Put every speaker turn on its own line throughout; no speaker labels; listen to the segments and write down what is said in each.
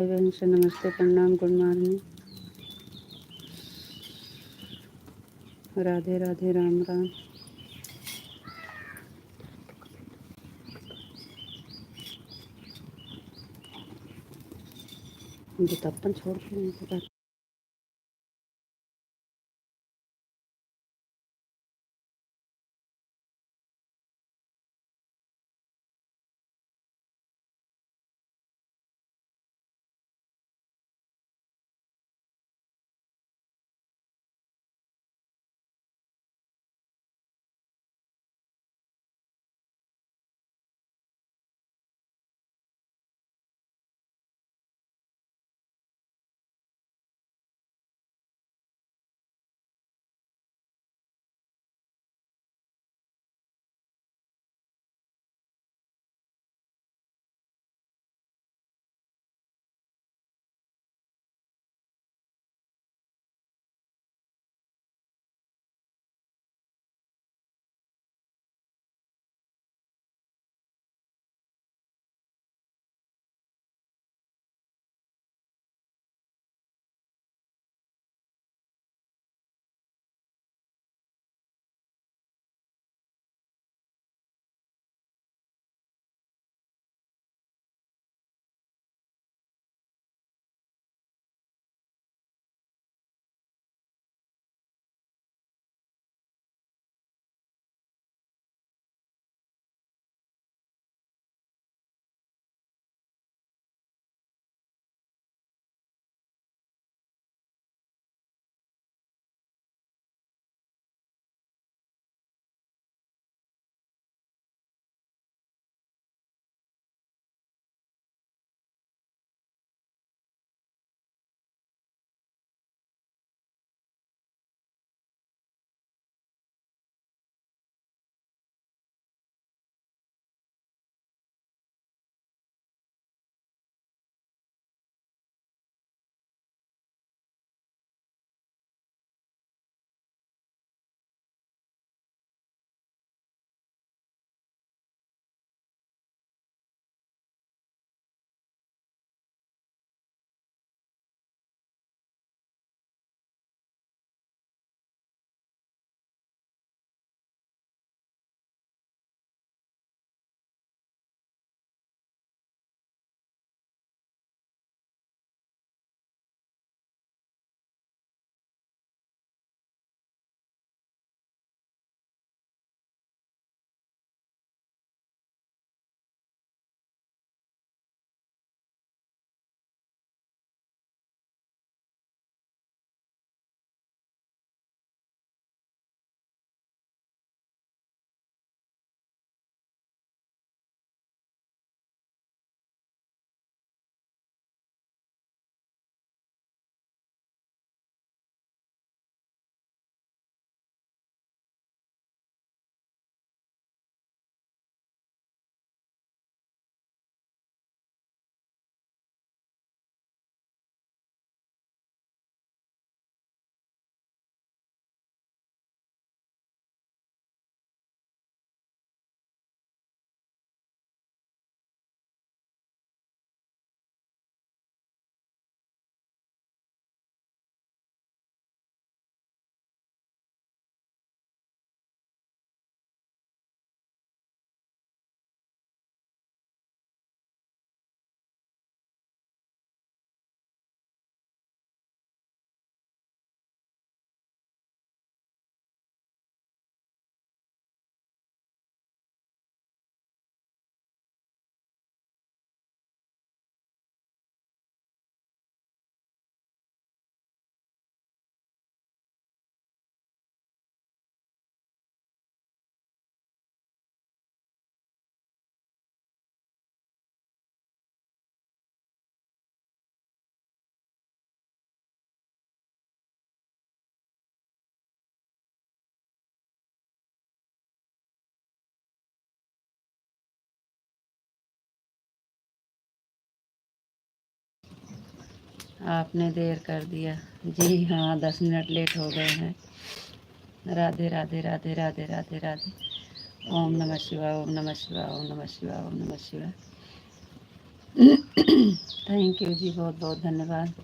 भाई बहन से नमस्ते, प्रणाम, गुड मॉर्निंग, राधे राधे, राम राम। तप्पन छोड़ के आपने देर कर दिया। जी हाँ, 10 मिनट लेट हो गए हैं। राधे राधे राधे राधे राधे राधे। ओम नमः शिवाय, ओम नमः शिवाय, ओम नमः शिवाय, ओम नमः शिवाय। थैंक यू जी, बहुत बहुत धन्यवाद।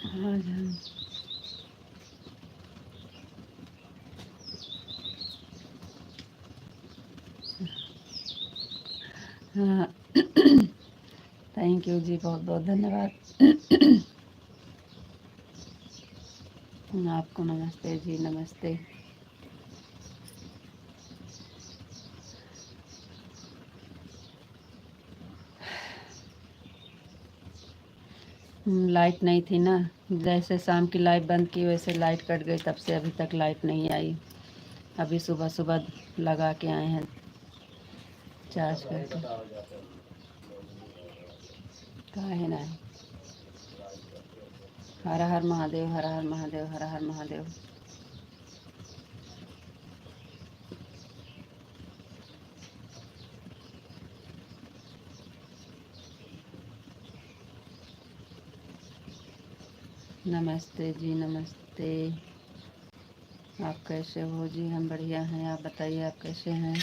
हाँ जी, हाँ। थैंक यू जी, बहुत बहुत धन्यवाद। आपको नमस्ते जी, नमस्ते। लाइट नहीं थी ना, जैसे शाम की लाइट बंद की वैसे लाइट कट गई, तब से अभी तक लाइट नहीं आई। अभी सुबह सुबह लगा के आए हैं चार्ज करके। काहे ना। हर हर महादेव, हर हर महादेव, हर हर महादेव। नमस्ते जी, नमस्ते। आप कैसे हो जी? हम बढ़िया हैं, आप बताइए आप कैसे हैं?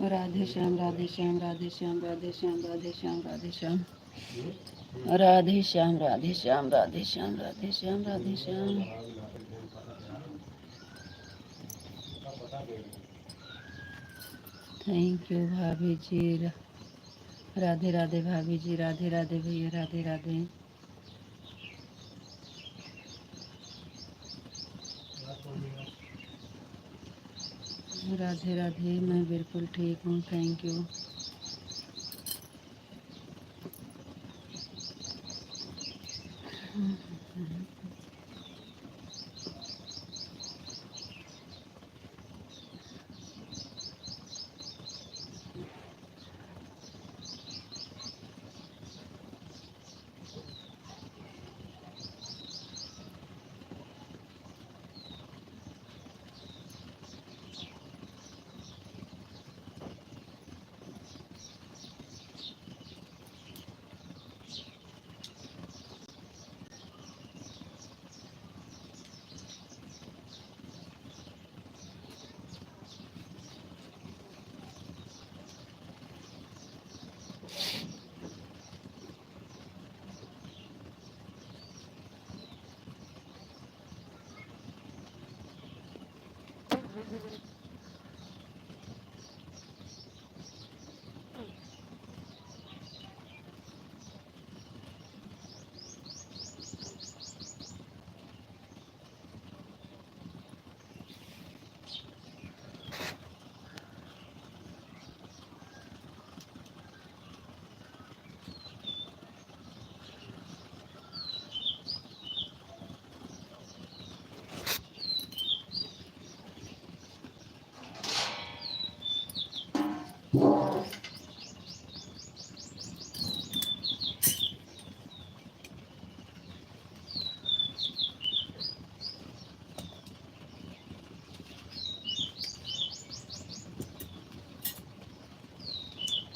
राधे श्याम, राधे श्याम, राधे श्याम, राधे श्याम, राधे श्याम, राधे श्याम, राधे श्याम, राधे श्याम, राधे श्याम, राधे श्याम, राधे श्याम। थैंक यू भाभी जी। राधे राधे भाभी जी, राधे राधे भैया, राधे राधे। राधे राधे, मैं बिल्कुल ठीक हूँ, थैंक यू।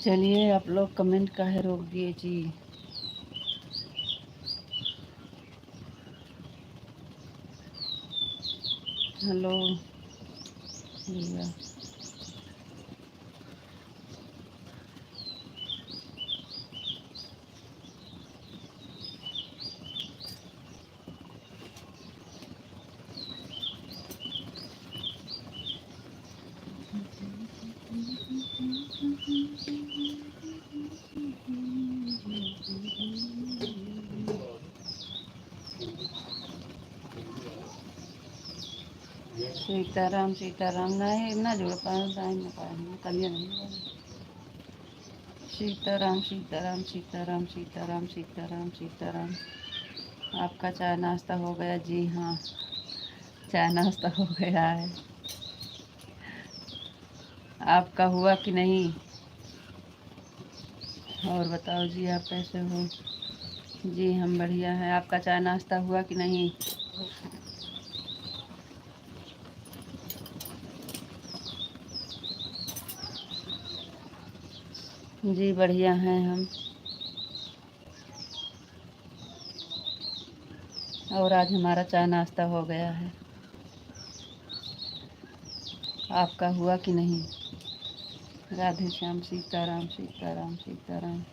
चलिए, आप लोग कमेंट काहे रोक दिए जी? हेलो भैया। सीताराम सीताराम, नहीं ना जुड़ पाए, टाइम ना पाए, कलिया नहीं। सीताराम सीताराम सीताराम सीताराम सीताराम सीताराम। आपका चाय नाश्ता हो गया? जी हाँ, चाय नाश्ता हो गया है। आपका हुआ कि नहीं? और बताओ जी, आप कैसे हो? जी हम बढ़िया हैं। आपका चाय नाश्ता हुआ कि नहीं? जी बढ़िया हैं हम। और आज हमारा चाय नाश्ता हो गया है। आपका हुआ कि नहीं? राधे श्याम, सीताराम सीताराम सीताराम।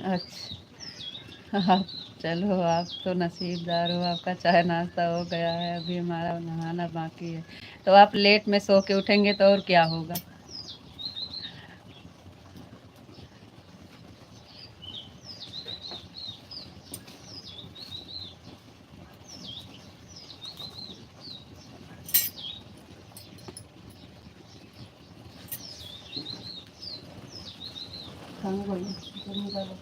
अच्छा। आप चलो, आप तो नसीबदार हो, आपका चाय नाश्ता हो गया है। अभी हमारा नहाना बाकी है। तो आप लेट में सो के उठेंगे तो और क्या होगा? हाँ बोलिए। जल्दी करो।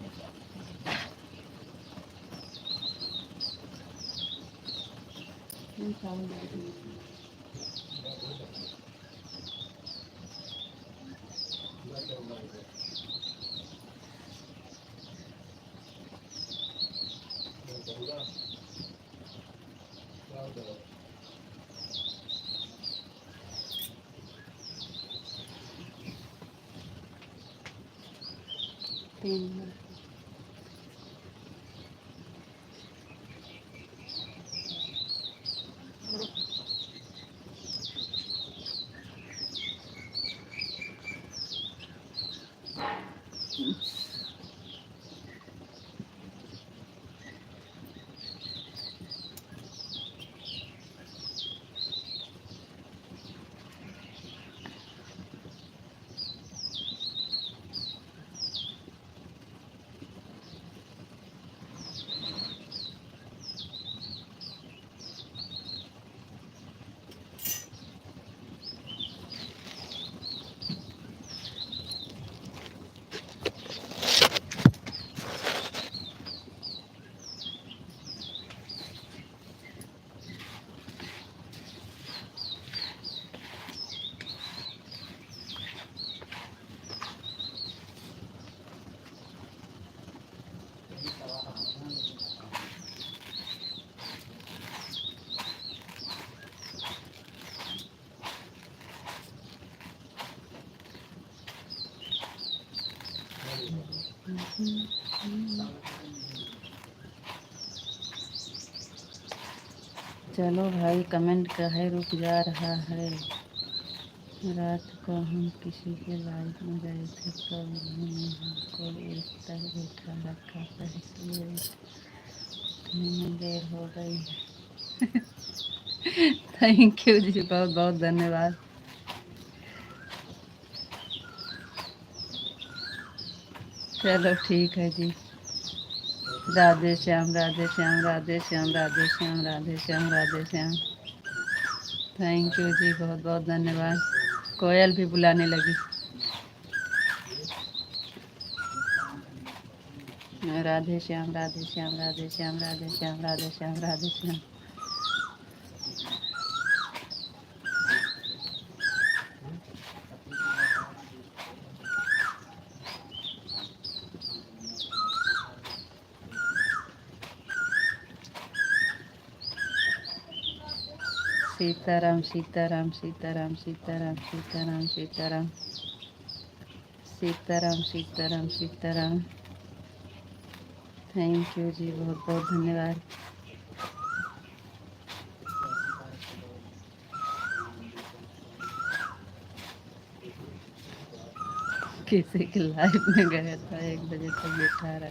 3 मिनट। चलो भाई, कमेंट काहे रुक जा रहा है? रात को हम किसी के लाइव में गए थे तो उन्होंने हमको एक तक बैठा रखा था, इसलिए उठने में देर हो गई है। थैंक यू जी, बहुत बहुत धन्यवाद। चलो ठीक है जी। राधे श्याम राधे श्याम राधे श्याम राधे श्याम राधे श्याम राधे श्याम। थैंक यू जी, बहुत बहुत धन्यवाद। कोयल भी बुलाने लगी। राधे श्याम राधे श्याम राधे श्याम राधे श्याम राधे श्याम राधे श्याम। सीताराम सीताराम सीताराम सीताराम सीताराम सीताराम सीताराम सीताराम सीताराम। थैंक यू जी, बहुत बहुत धन्यवाद। किसी के लाइफ में गया था, 1 बजे तक बैठा रहा।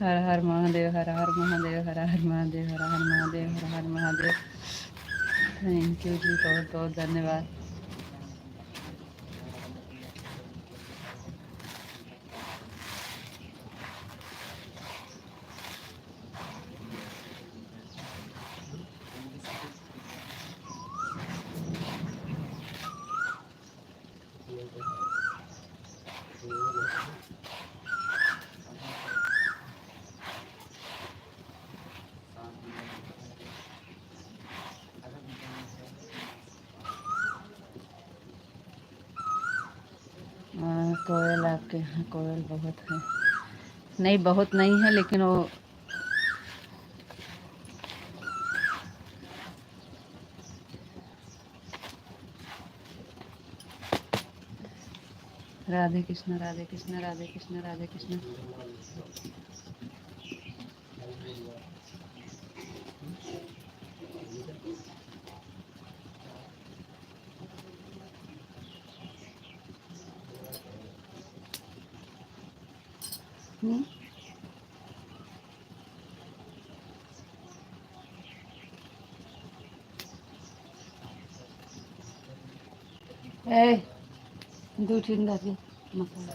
हर हर महादेव, हर हर महादेव, हर हर महादेव, हर हर महादेव, हर हर महादेव। थैंक यू जी, बहुत बहुत धन्यवाद। कोयल आपके यहाँ कोयल बहुत है? नहीं, बहुत नहीं है, लेकिन वो राधे कृष्ण राधे कृष्ण राधे कृष्ण राधे कृष्ण। ए दो तीन दादी मसाला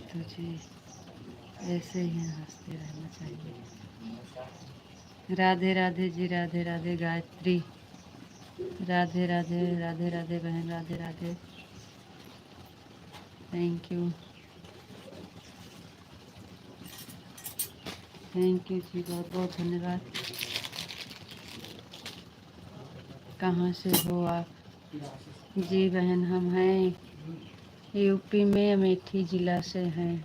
तो जी ऐसे ही हंसते रहना चाहिए। राधे राधे जी, राधे राधे गायत्री, राधे राधे राधे राधे बहन, राधे राधे, थैंक यू जी, बहुत बहुत धन्यवाद। कहाँ से हो आप? जी बहन, हम हैं यूपी में अमेठी ज़िला से हैं।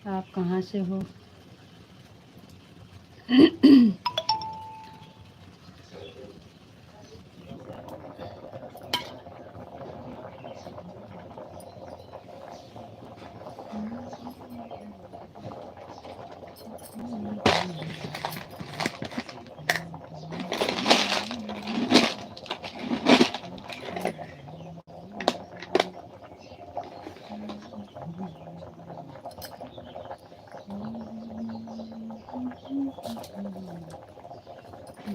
आप कहाँ से हो?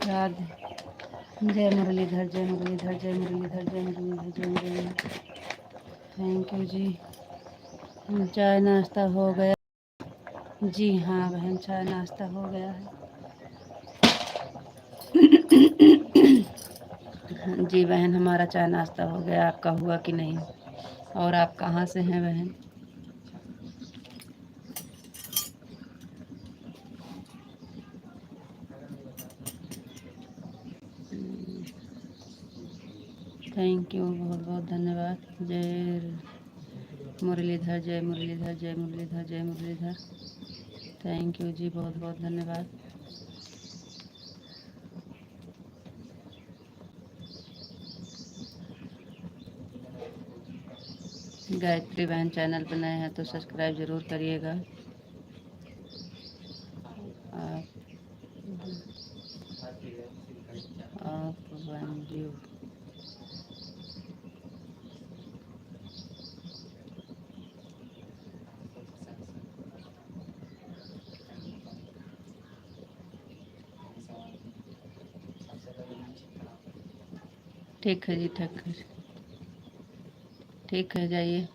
राधे, जय मुरलीधर, जय मुरलीधर, जय मुरलीधर, जय मुरलीधर, जय मुरलीधर, थैंक यू जी। चाय नाश्ता हो गया? जी हाँ बहन, चाय नाश्ता हो गया है। जी बहन, हमारा चाय नाश्ता हो गया, आपका हुआ कि नहीं? और आप कहाँ से हैं बहन? थैंक यू, बहुत बहुत धन्यवाद। जय मुरलीधर, जय मुरलीधर, जय मुरलीधर, जय मुरलीधर, थैंक यू जी, बहुत बहुत धन्यवाद। गायत्री बहन चैनल पर नए हैं तो सब्सक्राइब ज़रूर करिएगा। आप बंजू ठीक है जी, ठीक है जाइए।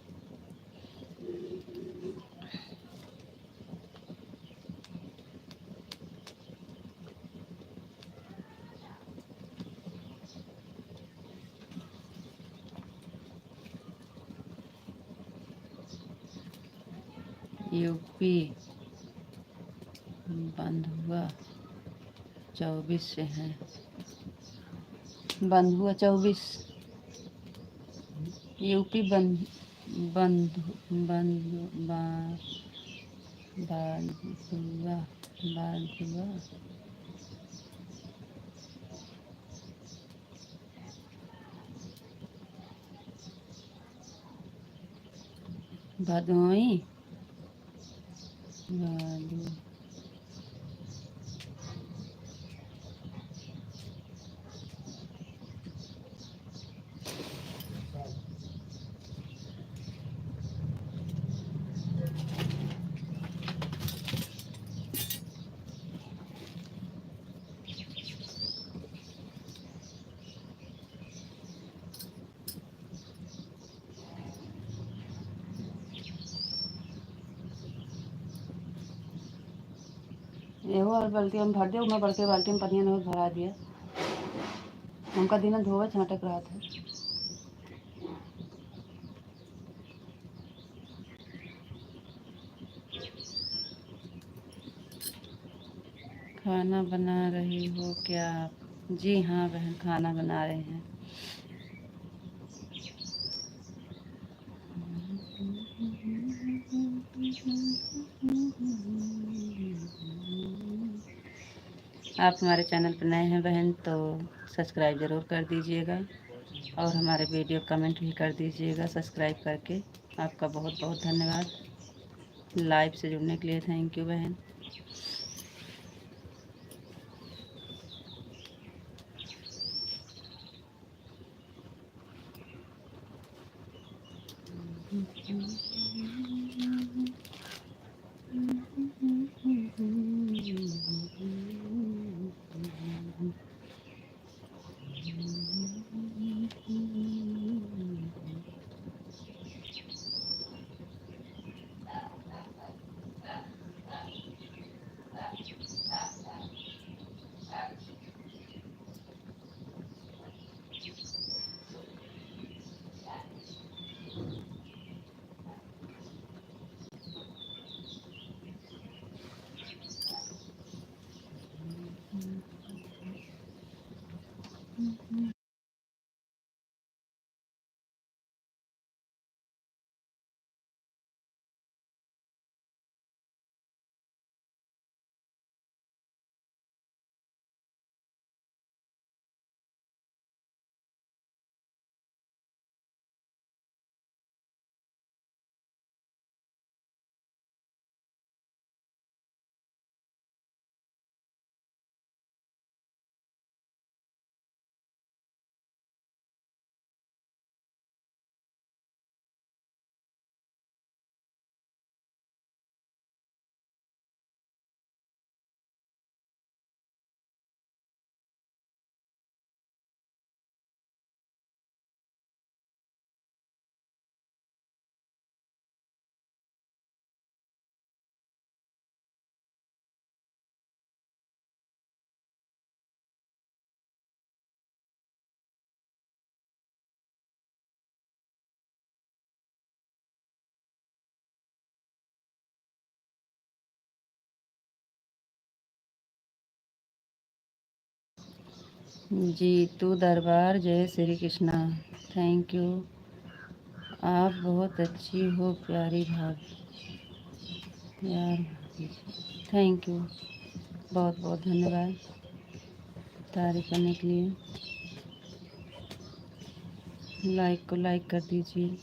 यूपी बंधुआ 24 से हैं। बंधुआ 24 यूपी बंधु बंधु बांधुआ बांधुआ भदोई भादु एहो और बाल्टी हम भर दिया, मैं बड़के बाल्टी में पानी नहीं भरा दिया। हमका दिन धोवे छाटक रहा था। खाना बना रही हो क्या आप? जी हाँ बहन, खाना बना रहे हैं। आप हमारे चैनल पर नए हैं बहन तो सब्सक्राइब ज़रूर कर दीजिएगा और हमारे वीडियो कमेंट भी कर दीजिएगा सब्सक्राइब करके। आपका बहुत बहुत धन्यवाद। लाइव से जुड़ने के लिए थैंक यू बहन। जीतू दरबार, जय श्री कृष्णा। Thank you. आप बहुत अच्छी हो प्यारी भाभी, यार भाभी जी। थैंक यू, बहुत बहुत धन्यवाद तारीफ करने के लिए। लाइक को लाइक कर दीजिए।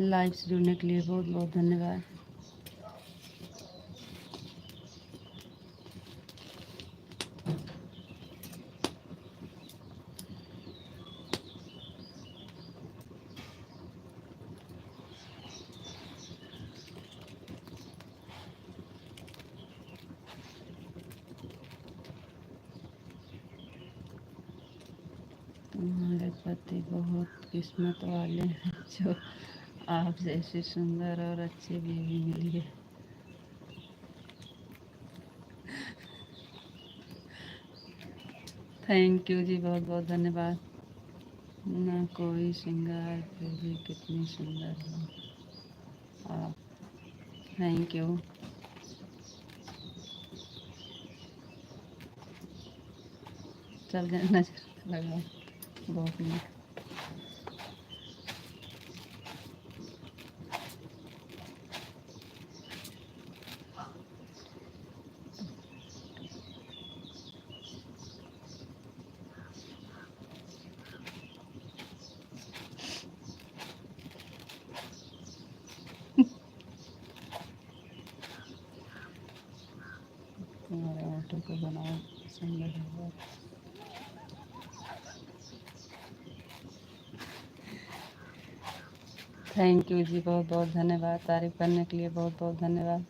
लाइव से जुड़ने के लिए बहुत बहुत धन्यवाद। तुम्हारे पति बहुत किस्मत वाले हैं जो आप जैसी सुंदर और अच्छी बीवी मिली है। थैंक यू जी, बहुत बहुत धन्यवाद। ना कोई श्रृंगार फिर भी कितनी सुंदर हो आप। Thank you. चल गए नजर लगा बहुत नहीं। तुम्हारे ऑटो को बनाओ सुंदर है बहुत। थैंक यू जी, बहुत बहुत धन्यवाद तारीफ करने के लिए, बहुत बहुत धन्यवाद।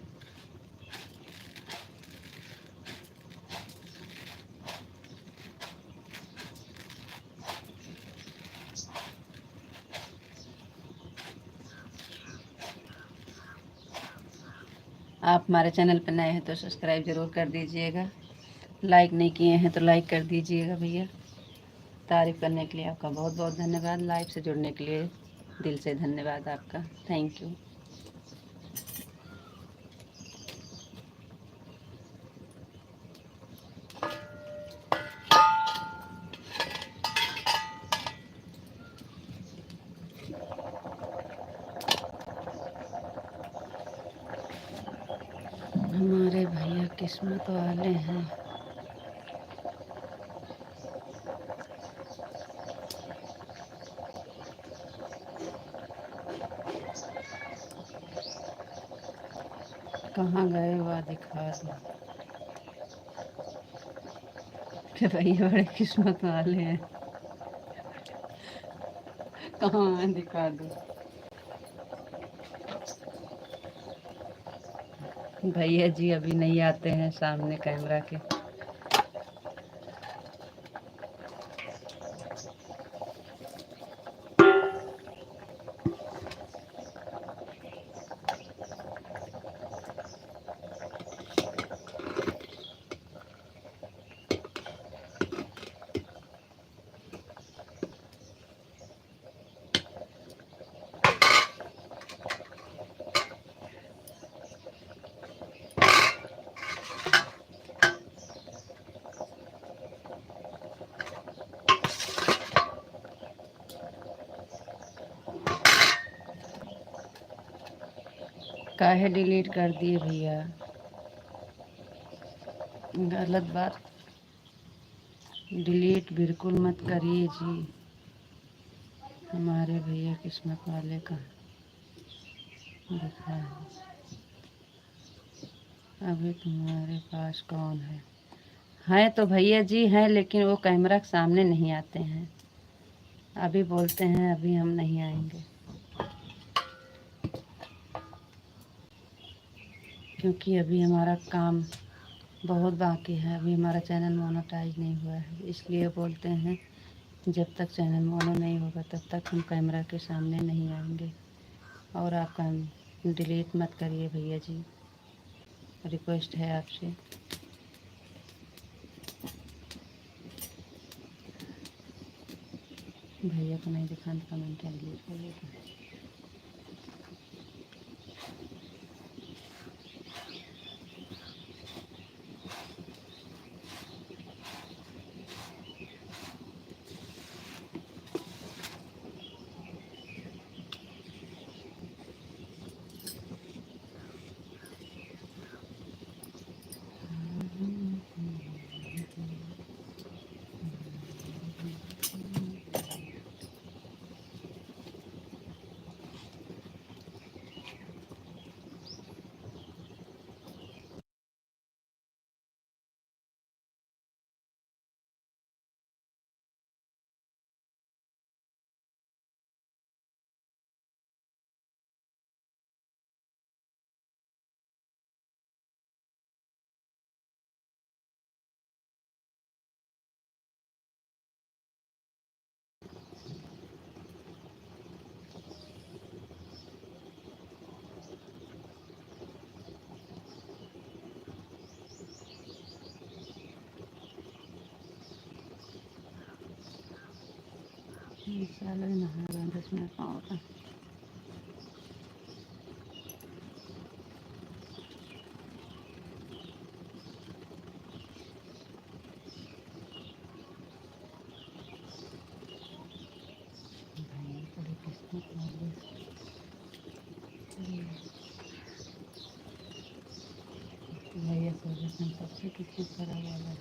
आप हमारे चैनल पर नए हैं तो सब्सक्राइब ज़रूर कर दीजिएगा। लाइक नहीं किए हैं तो लाइक कर दीजिएगा भैया। तारीफ़ करने के लिए आपका बहुत बहुत धन्यवाद। लाइव से जुड़ने के लिए दिल से धन्यवाद आपका। Thank you. किस्मत वाले हैं। कहाँ गए हुआ दिखा दो कि भैया बड़े किस्मत वाले हैं। कहाँ है दिखा दो। भैया जी अभी नहीं आते हैं सामने कैमरा के। काहे डिलीट कर दिए भैया? गलत बात डिलीट बिल्कुल मत करिए जी। हमारे भैया किस्मत वाले का दिखा है। अभी तुम्हारे पास कौन है? हैं तो भैया जी हैं, लेकिन वो कैमरा के सामने नहीं आते हैं। अभी बोलते हैं अभी हम नहीं आएंगे, क्योंकि अभी हमारा काम बहुत बाकी है। अभी हमारा चैनल मोनेटाइज नहीं हुआ है, इसलिए बोलते हैं जब तक चैनल मोनो नहीं होगा तब तक हम कैमरा के सामने नहीं आएंगे। और आप डिलीट मत करिए भैया जी, रिक्वेस्ट है आपसे। भैया को नहीं दिखाने कमेंट डिलीट करिएगा। सालों नहा 10 मिनट होगा। बड़ी किस्मत वाले भैया सबसे किस्मत खराब वाला।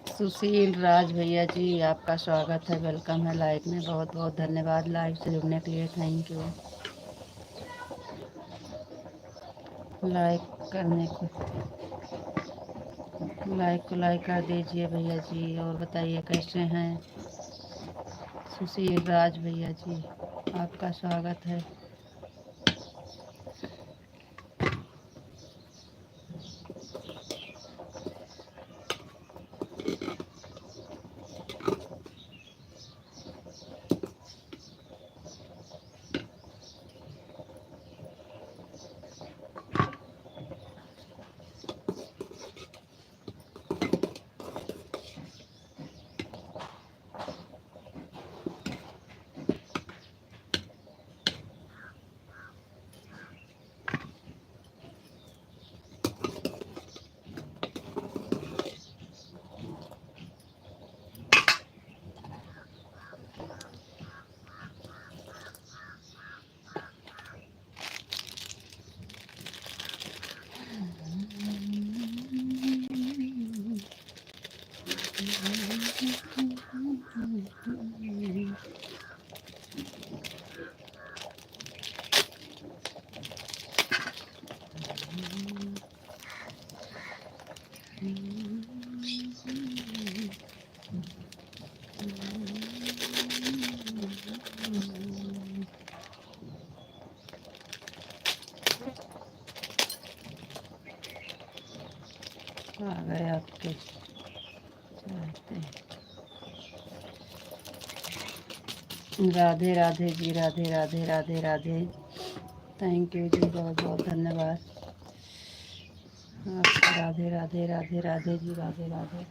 सुशील राज भैया जी, आपका स्वागत है, वेलकम है लाइव में। बहुत बहुत धन्यवाद लाइव से जुड़ने के लिए, थैंक यू। लाइक करने को लाइक कर दीजिए भैया जी। और बताइए कैसे हैं सुशील राज भैया जी, आपका स्वागत है। आ गए आपके चाहते। राधे राधे जी, राधे राधे राधे राधे, थैंक यू जी, बहुत बहुत धन्यवाद आपका। राधे राधे राधे राधे जी, राधे राधे।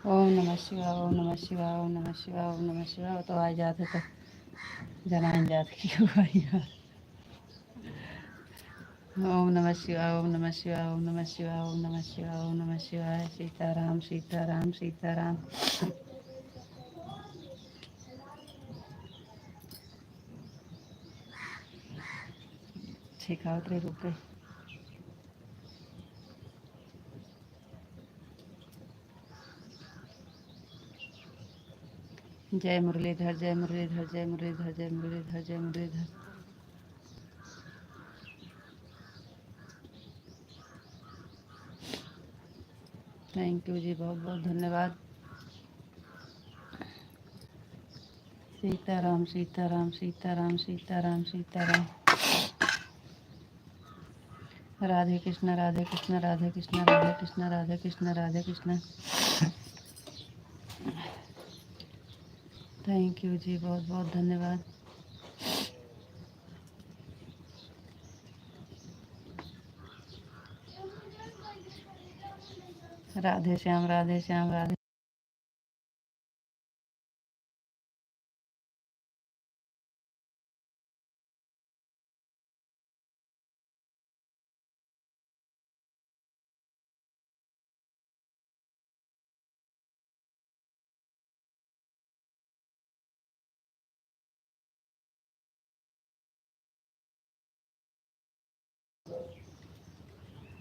ओम नमः शिवाय, ओम नमः शिवाय, ओम नमः शिवाय, ओम नमः शिवाय। तो आ जाते तो जनान जात क्यों आई। ओम नमः शिवाय, ओम नमः शिवाय, ओम नमः शिवाय, ओम नमः शिवाय, ओम नमः शिवाय। सीताराम सीताराम सीताराम। शिखावत रे रुक गए। जय मुरलीधर, जय मुरलीधर, जय मुरलीधर, जय मुरलीधर, जय मुरलीधर। थैंक यू जी, बहुत बहुत धन्यवाद। सीताराम सीताराम सीताराम सीताराम सीताराम। राधे कृष्ण राधे कृष्ण राधे कृष्ण राधे कृष्ण राधे कृष्ण राधे कृष्ण। थैंक यू जी, बहुत बहुत धन्यवाद। राधे श्याम, राधे श्याम, राधे।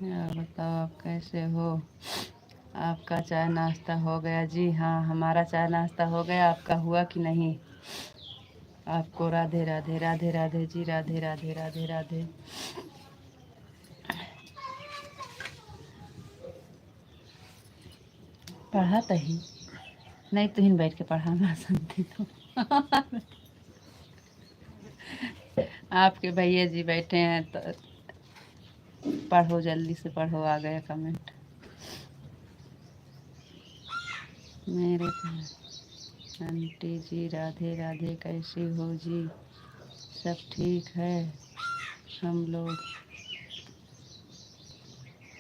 यार बताओ आप कैसे हो। आपका चाय नाश्ता हो गया जी? हाँ, हमारा चाय नाश्ता हो गया, आपका हुआ कि नहीं? आपको राधे राधे राधे राधे जी, राधे राधे राधे राधे। पढ़ा तही नहीं, तुहिन बैठ के पढ़ाना सुनती तो। आपके भैया जी बैठे हैं तो पढ़ो, जल्दी से पढ़ो, आ गया कमेंट मेरे पास। आंटी जी राधे राधे, कैसी हो जी? सब ठीक है हम लोग।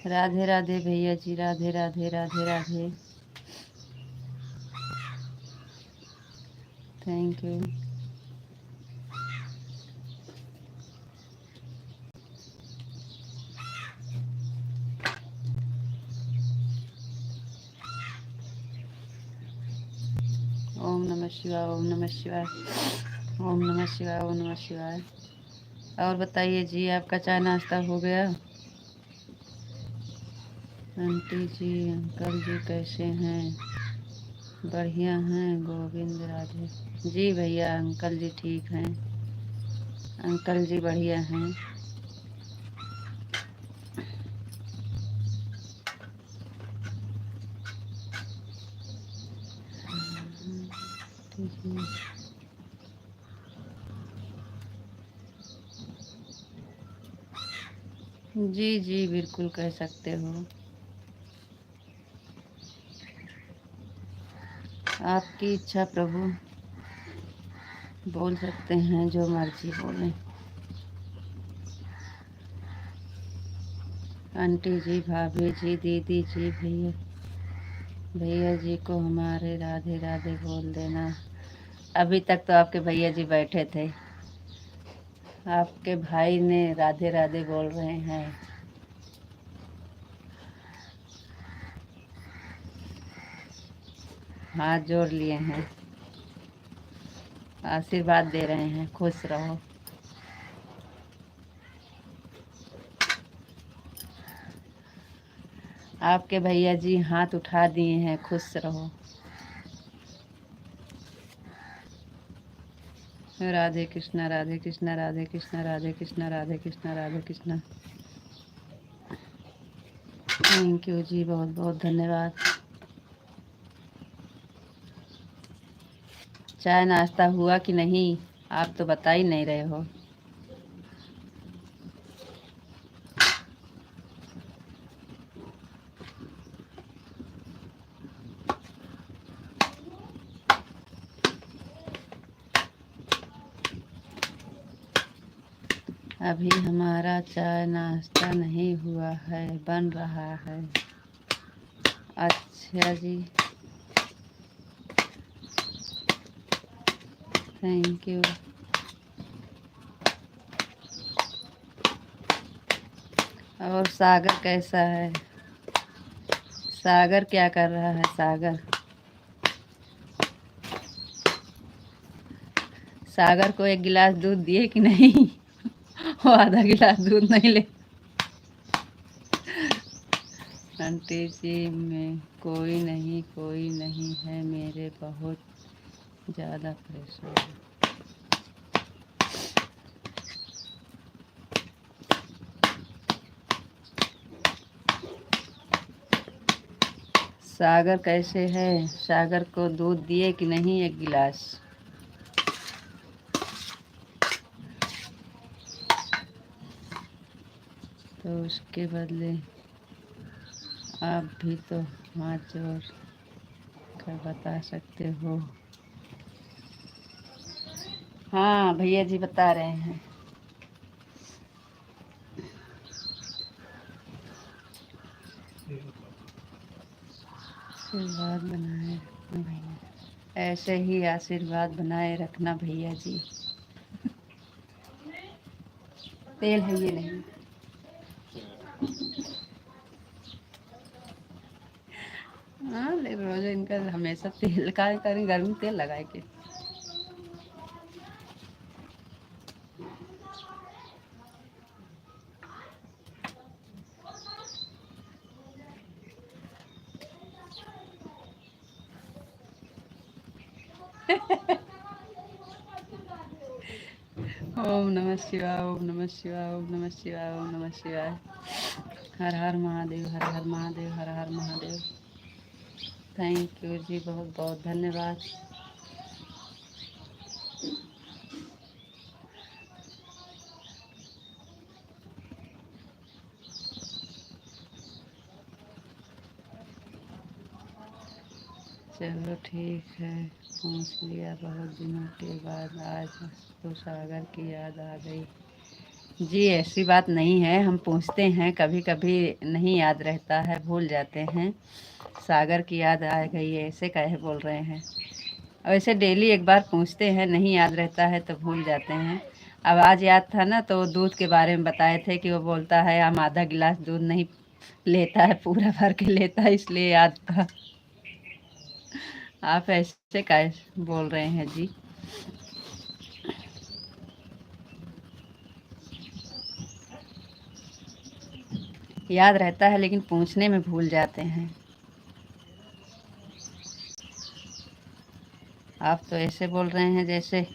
राधे राधे भैया जी, राधे राधे राधे राधे, थैंक यू। ओम नमः शिवाय, ओम नमः शिवाय, ओम नमः शिवाय, ओम नमः शिवाय। और बताइए जी, आपका चाय नाश्ता हो गया? आंटी जी, अंकल जी कैसे हैं? बढ़िया हैं गोविंद राधे। जी भैया, अंकल जी ठीक हैं, अंकल जी बढ़िया हैं। जी जी बिल्कुल कह सकते हो, आपकी इच्छा प्रभु, बोल सकते हैं जो मर्जी बोलें। आंटी जी, भाभी जी, दीदी जी, भैया भैया जी को हमारे राधे राधे बोल देना। अभी तक तो आपके भैया जी बैठे थे, आपके भाई ने राधे राधे बोल रहे हैं। हाथ जोड़ लिए हैं, आशीर्वाद दे रहे हैं, खुश रहो। आपके भैया जी हाथ उठा दिए हैं, खुश रहो। राधे कृष्णा, राधे कृष्णा, राधे कृष्णा, राधे कृष्णा, राधे कृष्णा, राधे कृष्णा। थैंक यू जी, बहुत बहुत धन्यवाद। चाय नाश्ता हुआ कि नहीं? आप तो बता ही नहीं रहे हो। अभी हमारा चाय नाश्ता नहीं हुआ है, बन रहा है। अच्छा जी, थैंक यू। और सागर कैसा है? सागर क्या कर रहा है? सागर, सागर को एक गिलास दूध दिए कि नहीं? वो आधा गिलास दूध नहीं ले। आंटी जी, में कोई नहीं, कोई नहीं है, मेरे बहुत ज़्यादा परेशान है। सागर कैसे है? सागर को दूध दिए कि नहीं एक गिलास? तो उसके बदले आप भी तो हाथ जोड़ कर बता सकते हो। हाँ भैया जी बता रहे हैं। आशीर्वाद बनाए रखना भैया, ऐसे ही आशीर्वाद बनाए रखना भैया जी। तेल है ये नहीं। हाँ लेकिन रोज इनका हमेशा तेल का करें, गर्म तेल लगाए के। ओम नमः शिवाय, ओम नमः शिवाय, ओम नमः शिवाय, ओम नमः शिवाय। हर हर महादेव, हर हर महादेव, हर हर महादेव। थैंक यू जी, बहुत बहुत धन्यवाद। चलो ठीक है, पहुँच लिया बहुत दिनों के बाद, आज तो सागर की याद आ गई। जी ऐसी बात नहीं है, हम पूछते हैं, कभी कभी नहीं याद रहता है, भूल जाते हैं। सागर की याद आ गई है ऐसे काहे बोल रहे हैं? वैसे डेली एक बार पूछते हैं, नहीं याद रहता है तो भूल जाते हैं। अब आज याद था ना, तो दूध के बारे में बताए थे कि वो बोलता है हम आधा गिलास दूध नहीं लेता है, पूरा भर के लेता है, इसलिए याद था। आप ऐसे काहे बोल रहे हैं जी? याद रहता है लेकिन पूछने में भूल जाते हैं। आप तो ऐसे बोल रहे हैं जैसे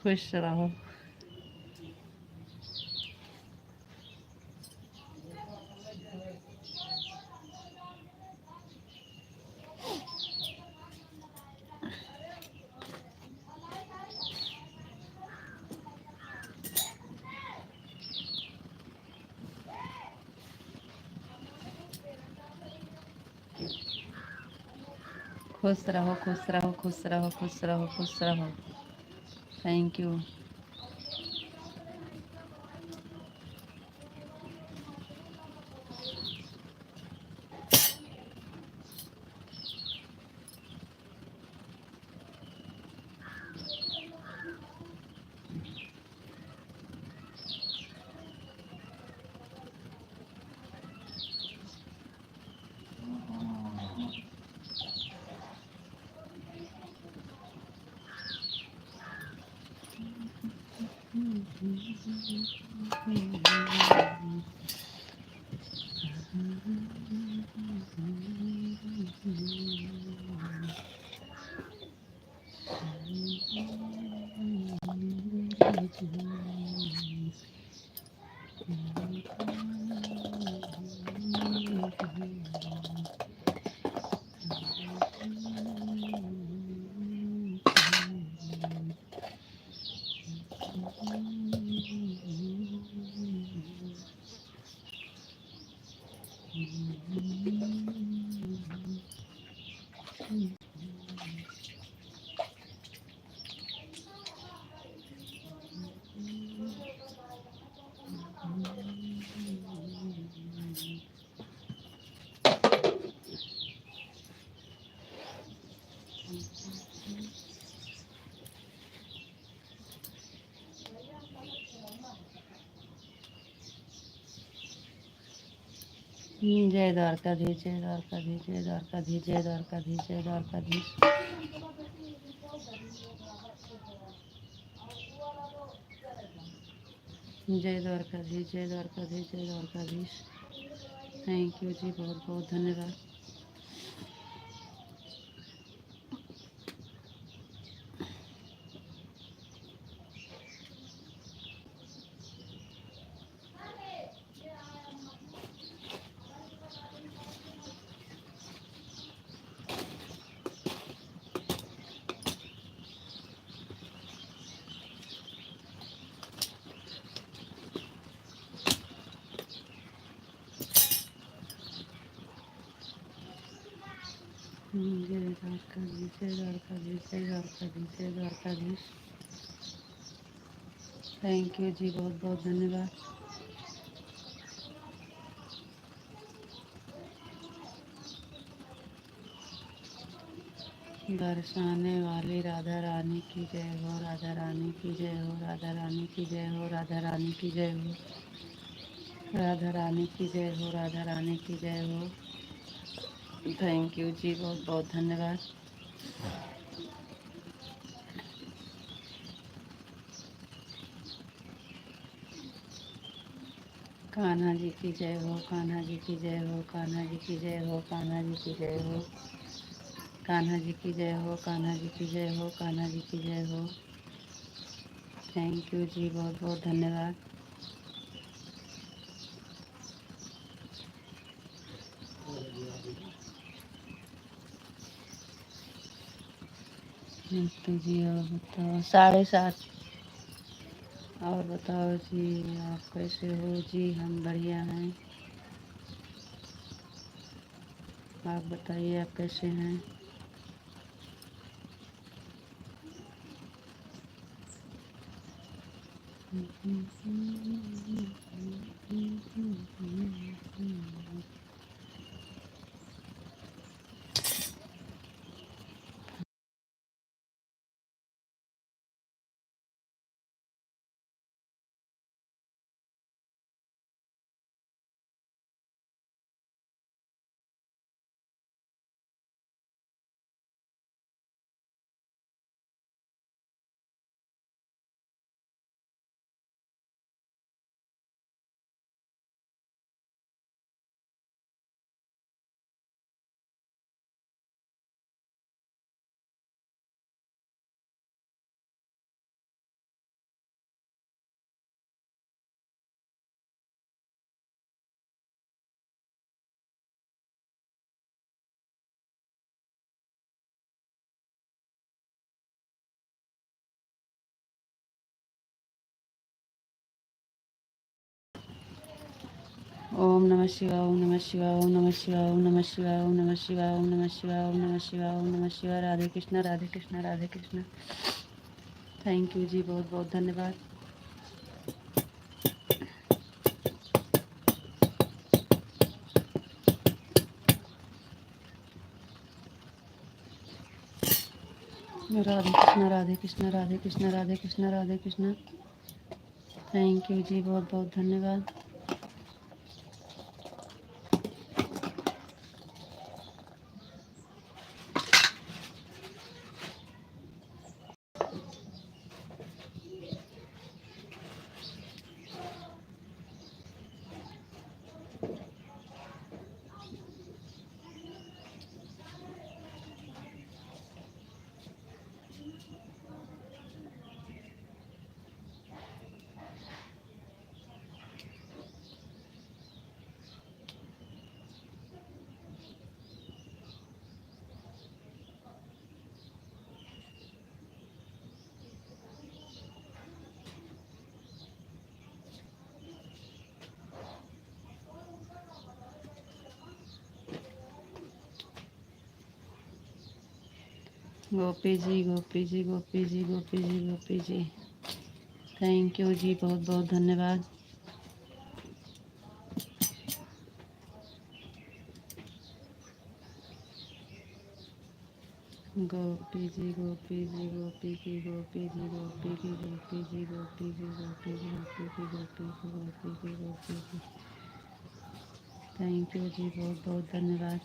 खुश रहो। खुश रहो, खुश रहो, खुश रहो, खुश रहो, खुश रहो। Thank you. जय द्वारकाधीश, जय द्वारकाधीश, जय द्वारकाधीश, जय द्वारकाधीश, जय द्वारकाधीश। जय द्वारकाधीश, जय द्वारकाधीश, जय द्वारकाधीश। थैंक यू जी, बहुत बहुत धन्यवाद। जय द्वारकाधीश, जय द्वारकाधीश, जय द्वारकाधीश, जय द्वारकाधीश। थैंक यू जी, बहुत बहुत धन्यवाद। बरसाने वाली राधा रानी की जय हो, राधा रानी की जय हो, राधा रानी की जय हो, राधा रानी की जय हो, राधा रानी की जय हो, राधा रानी की जय हो। थैंक यू जी, बहुत बहुत धन्यवाद। कान्हा जी की जय हो, कान्हा जी की जय हो, कान्हा जी की जय हो, कान्हा जी की जय हो, कान्हा जी की जय हो, कान्हा जी की जय हो, कान्हा जी की जय हो। थैंक यू जी, बहुत बहुत धन्यवाद। तो जी और बताओ, 7:30। और बताओ जी, आप कैसे हो जी? हम बढ़िया हैं। आप बताइए, आप कैसे हैं? ओम नमः शिवाय, ओम नमः शिवाय, ओम नमः शिवाय, ओम नमः शिवाय, ओम नमः शिवाय, ओम नमः शिवाय, ओम नमः शिवाय, ओम नमः शिवाय। राधे कृष्णा, राधे कृष्णा, राधे कृष्णा। थैंक यू जी, बहुत बहुत धन्यवाद। राधे कृष्णा, राधे कृष्णा, राधे कृष्णा, राधे कृष्णा, राधे कृष्णा। थैंक यू जी, बहुत बहुत धन्यवाद। गोपी जी, गोपी जी, गोपी जी, गोपी जी, गोपी जी। थैंक यू जी, बहुत बहुत धन्यवाद। गोपी जी, गोपी जी, गोपी की, गोपी जी, गोपी की, गोपी जी, गोपी जी, गोपी जी, गोपी की, गोपी की, गोपी की, गोपी की। थैंक यू जी, बहुत बहुत धन्यवाद।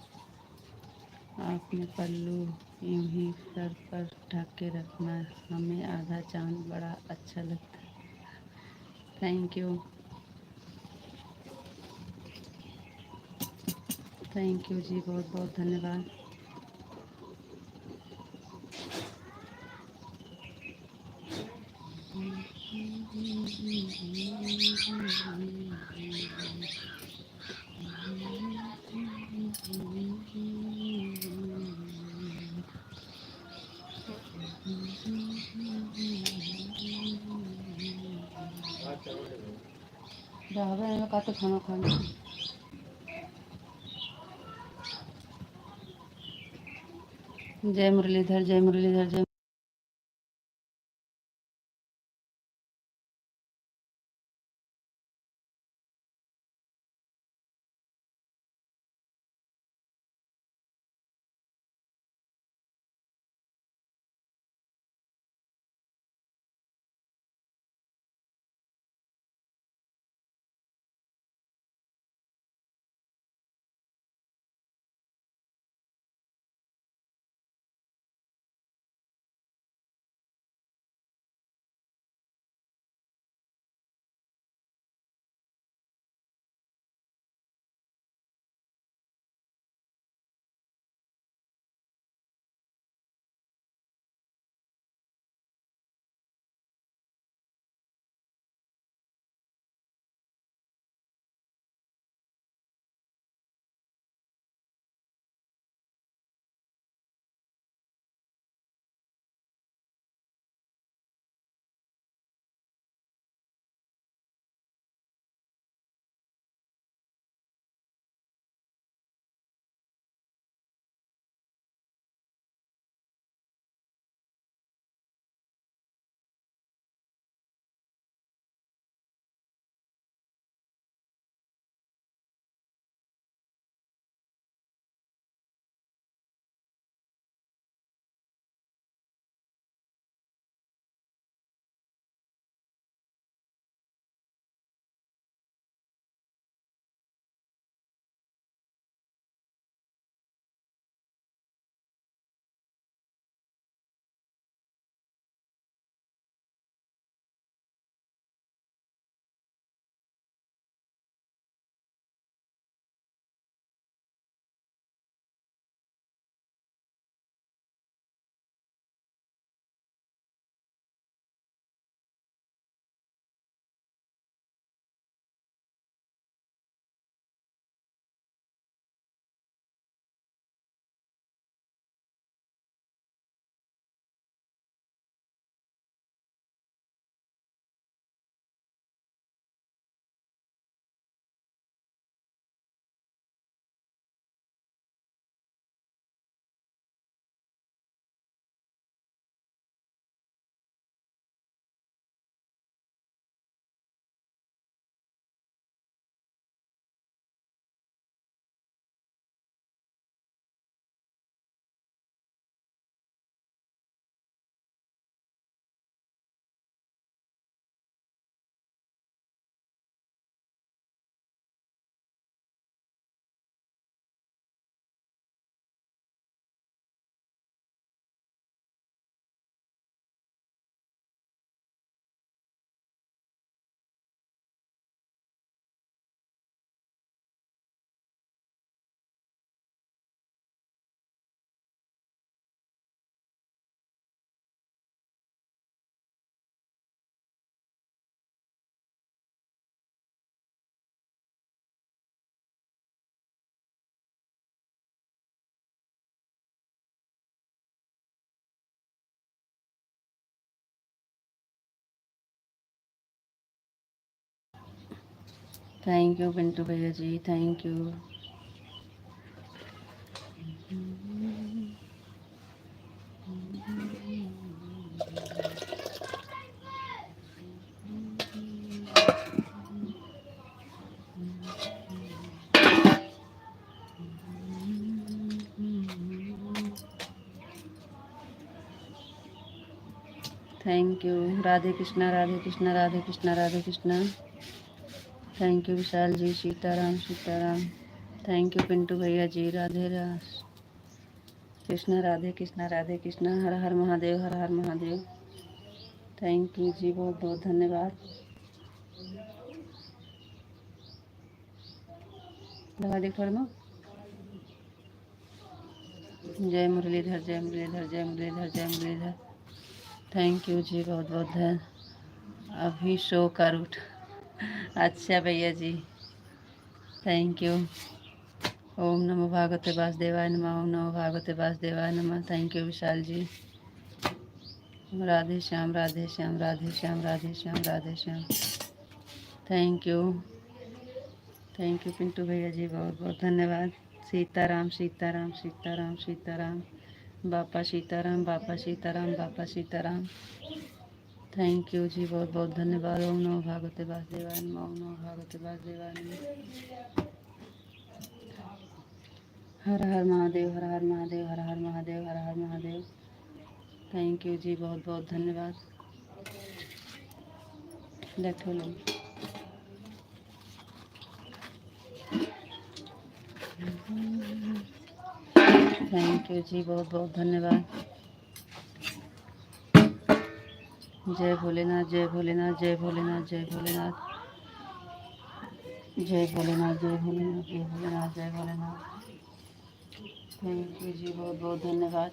आपने पल्लू यूं ही सर पर ढक के रखना, हमें आधा चांद बड़ा अच्छा लगता है। Thank you, thank you ji, बहुत बहुत धन्यवाद। ढाबे में का तो खाना खाना। जय मुरलीधर, जय मुरलीधर, जय थैंक यू पिंटू भैया ji, thank you. Thank you. Radhe Krishna, Radhe Krishna, Radhe Krishna, Radhe Krishna. Thank you Vishal ji, Sitaram Sitaram. Thank you Pintu भैया जी, राधे कृष्णा, राधे कृष्णा, राधे कृष्णा। हर हर महादेव, हर हर महादेव। थैंक यू जी, बहुत बहुत धन्यवाद। दवा देखो ना। जय मुरलीधर, जय मुरलीधर, जय मुरलीधर, जय मुरलीधर। थैंक यू जी, बहुत बहुत धन्य। अभी शो कर उठ। अच्छा भैया जी, थैंक यू। ओम नमो भागवते वासुदेवाय नमः, ओम नमो भागवते वासुदेवाय नमः। Thank you Vishal ji. Radhe Shyam, Radhe Shyam, Radhe Shyam, Radhe Shyam, Radhe Shyam. Thank you Pintu भैया जी, बहुत बहुत धन्यवाद। सीताराम सीताराम सीताराम सीताराम। बापा सीताराम, बापा सीताराम, बापा सीताराम। थैंक यू जी, बहुत बहुत धन्यवाद। ओम नमो भागवते वासुदेवाय नमः, ओम नमो भागवते वासुदेवाय नमः। हर हर महादेव, हर हर महादेव, हर हर महादेव, हर हर महादेव। थैंक यू जी, बहुत बहुत धन्यवाद। बैठो लोग। थैंक यू जी, बहुत बहुत धन्यवाद। जय भोलेनाथ, जय भोलेनाथ, जय भोलेनाथ, जय भोलेनाथ, जय भोलेनाथ, जय भोलेनाथ, जय भोलेनाथ, जय भोलेनाथ। थैंक यू जी, बहुत बहुत धन्यवाद।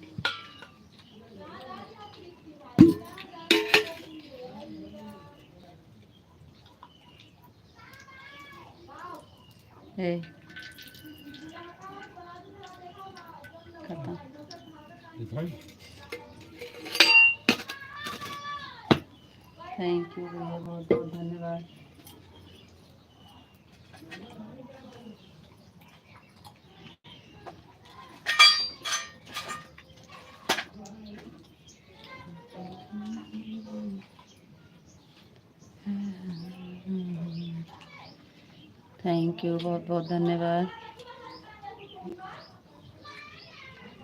खत्म। थैंक यू भैया, बहुत बहुत धन्यवाद। थैंक यू, बहुत बहुत धन्यवाद।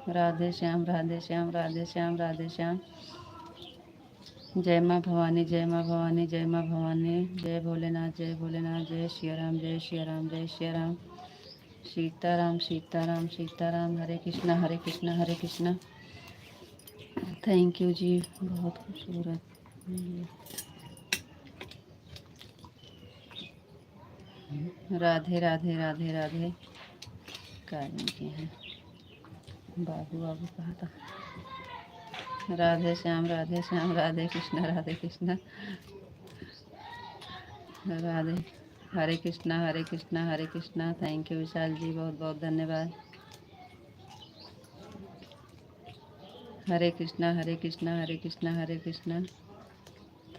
राधे श्याम, राधे श्याम, राधे श्याम, राधे श्याम। जय माँ भवानी, जय माँ भवानी, जय माँ भवानी। जय भोलेनाथ, जय भोलेनाथ, जय श्री राम, जय श्री राम, जय श्री राम। सीताराम सीताराम सीताराम। हरे कृष्णा, हरे कृष्णा, हरे कृष्णा। थैंक यू जी, बहुत खूबसूरत। राधे राधे राधे राधे। कारण के हैं बाबू, बाबू कहा था। राधे श्याम, राधे श्याम, राधे कृष्णा, राधे कृष्णा, राधे। हरे कृष्णा, हरे कृष्णा, हरे कृष्णा। थैंक यू विशाल जी, बहुत बहुत धन्यवाद। हरे कृष्णा, हरे कृष्णा, हरे कृष्णा, हरे कृष्णा।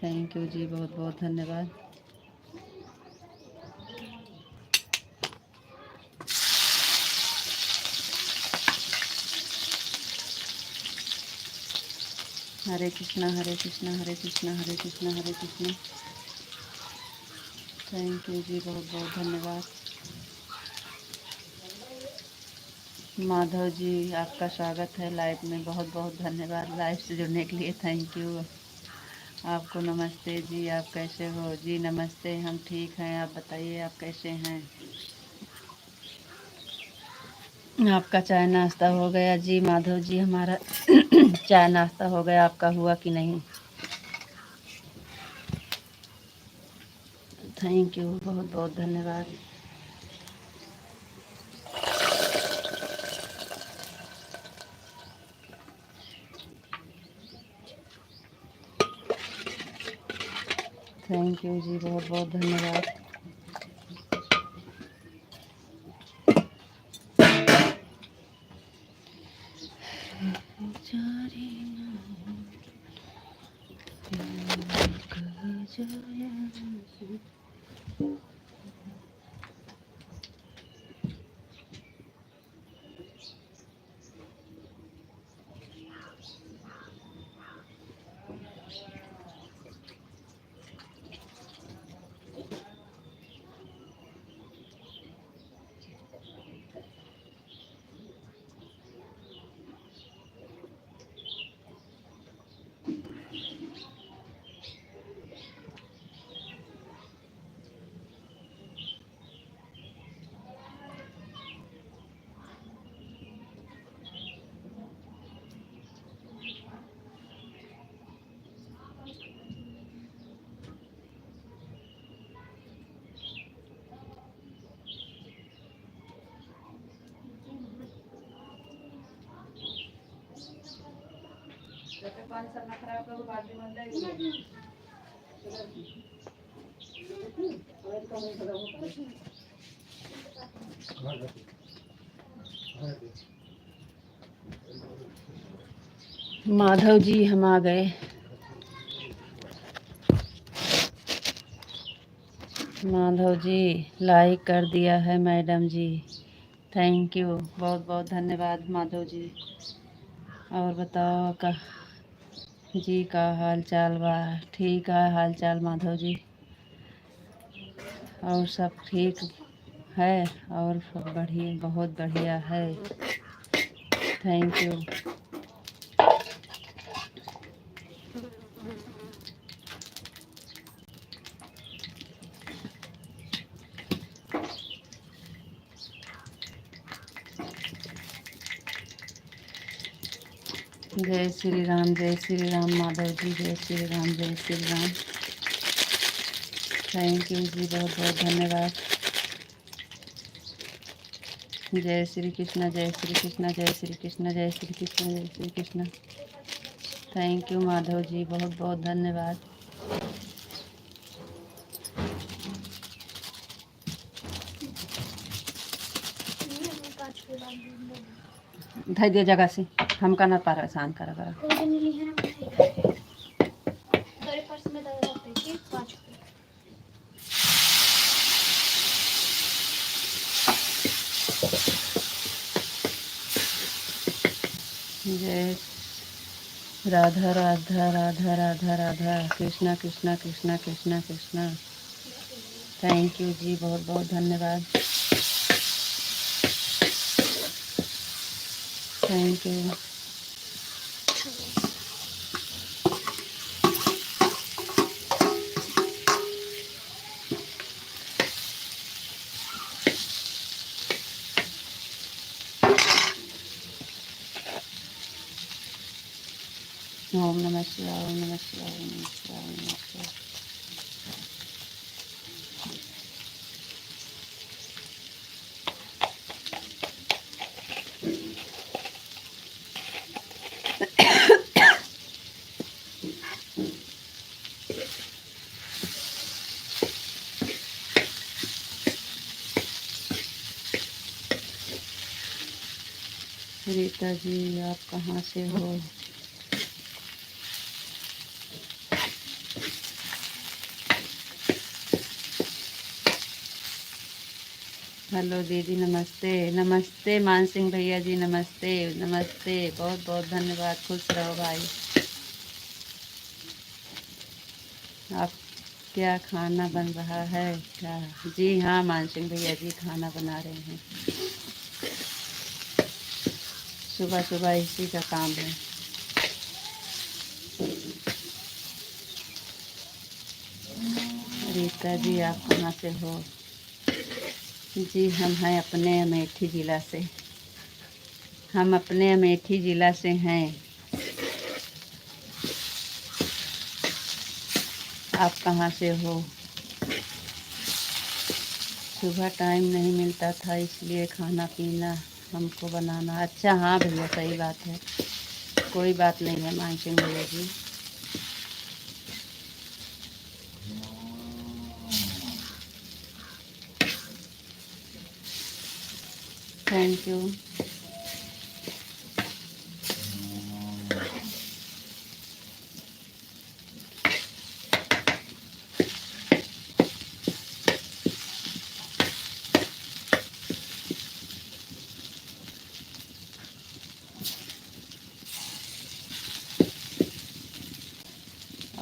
थैंक यू जी, बहुत बहुत धन्यवाद। हरे कृष्णा, हरे कृष्णा, हरे कृष्णा, हरे कृष्णा, हरे कृष्णा। थैंक यू जी, बहुत बहुत धन्यवाद। माधव जी, आपका स्वागत है लाइव में। बहुत बहुत धन्यवाद लाइव से जुड़ने के लिए। Thank you. आपको नमस्ते जी, आप कैसे हो जी? नमस्ते, हम ठीक हैं, आप बताइए आप कैसे हैं? आपका चाय नाश्ता हो गया जी? माधव जी, हमारा चाय नाश्ता हो गया, आपका हुआ कि नहीं? थैंक यू, बहुत बहुत धन्यवाद। थैंक यू जी, बहुत बहुत धन्यवाद। माधव जी हम आ गए। माधव जी लाइक कर दिया है मैडम जी, थैंक यू, बहुत बहुत धन्यवाद माधव जी। और बताओ का जी का हाल चाल बा? ठीक है हाल चाल माधव जी, और सब ठीक है, और सब बढ़िया, बहुत बढ़िया है, थैंक यू। जय श्री राम माधव जी, जय श्री राम, जय श्री राम, थैंक यू जी, बहुत बहुत धन्यवाद। जय श्री कृष्ण, जय श्री कृष्ण, जय श्री कृष्ण, जय श्री कृष्ण, जय श्री कृष्ण, थैंक यू माधव जी, बहुत बहुत धन्यवाद। धै दे जगह से हम का ना परेशान करा करा। जय राधा राधा राधा राधा राधा, कृष्णा कृष्णा कृष्णा कृष्णा कृष्णा, थैंक यू जी, बहुत बहुत धन्यवाद, थैंक यू। ओम नमः शिवाय, ओम नमः शिवाय, ओम नमः शिवाय, ओम नमः शिवाय। रीता जी आप कहाँ से हो? हेलो दीदी, नमस्ते नमस्ते, मान सिंह भैया जी नमस्ते नमस्ते, बहुत बहुत धन्यवाद, खुश रहो भाई। आप क्या खाना बन रहा है क्या? जी हाँ मान सिंह भैया जी, खाना बना रहे हैं, सुबह सुबह इसी का काम है। रीता जी आप कहाँ से हो? जी हम हैं अपने अमेठी ज़िला से, हम अपने अमेठी ज़िला से हैं। आप कहाँ से हो? सुबह टाइम नहीं मिलता था इसलिए खाना पीना हमको बनाना। अच्छा हाँ भैया सही बात है, कोई बात नहीं है मान सिंह भैया जी। Thank you.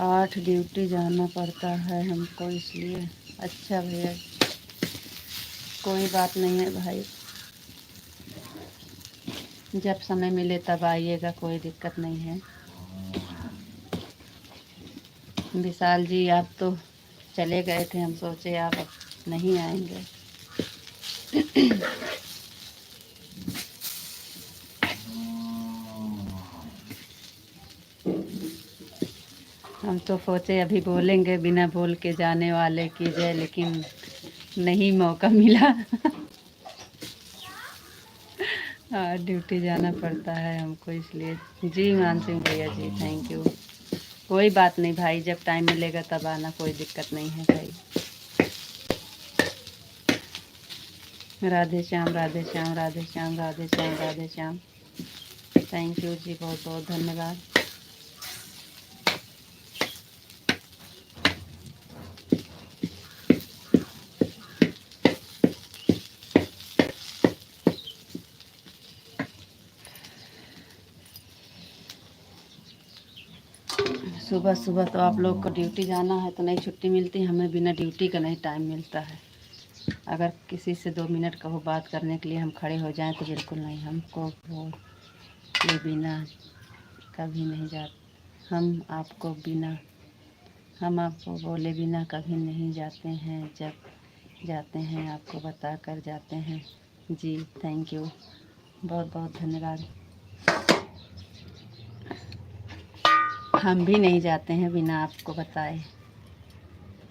8 ड्यूटी जाना पड़ता है हमको इसलिए। अच्छा भैया, कोई बात नहीं है भाई, जब समय मिले तब आइएगा, कोई दिक्कत नहीं है। विशाल जी आप तो चले गए थे, हम सोचे आप अब नहीं आएंगे। हम तो सोचे अभी बोलेंगे बिना बोल के जाने वाले की जय, लेकिन नहीं मौका मिला। हाँ, ड्यूटी जाना पड़ता है हमको इसलिए। जी मान सिंह भैया जी, थैंक यू। कोई बात नहीं भाई, जब टाइम मिलेगा तब आना, कोई दिक्कत नहीं है भाई। राधे श्याम, राधे श्याम, राधे श्याम, राधे श्याम, राधे श्याम। थैंक यू जी, बहुत बहुत धन्यवाद। सुबह सुबह तो आप लोग को ड्यूटी जाना है तो नहीं छुट्टी मिलती, हमें बिना ड्यूटी का नहीं टाइम मिलता है। अगर किसी से 2 मिनट कहो बात करने के लिए हम खड़े हो जाएं तो बिल्कुल नहीं, हमको बोले बिना कभी नहीं जाते। हम आपको बोले बिना कभी नहीं जाते हैं, जब जाते हैं आपको बता कर जाते हैं। जी थैंक यू, बहुत बहुत धन्यवाद। हम भी नहीं जाते हैं बिना आपको बताए,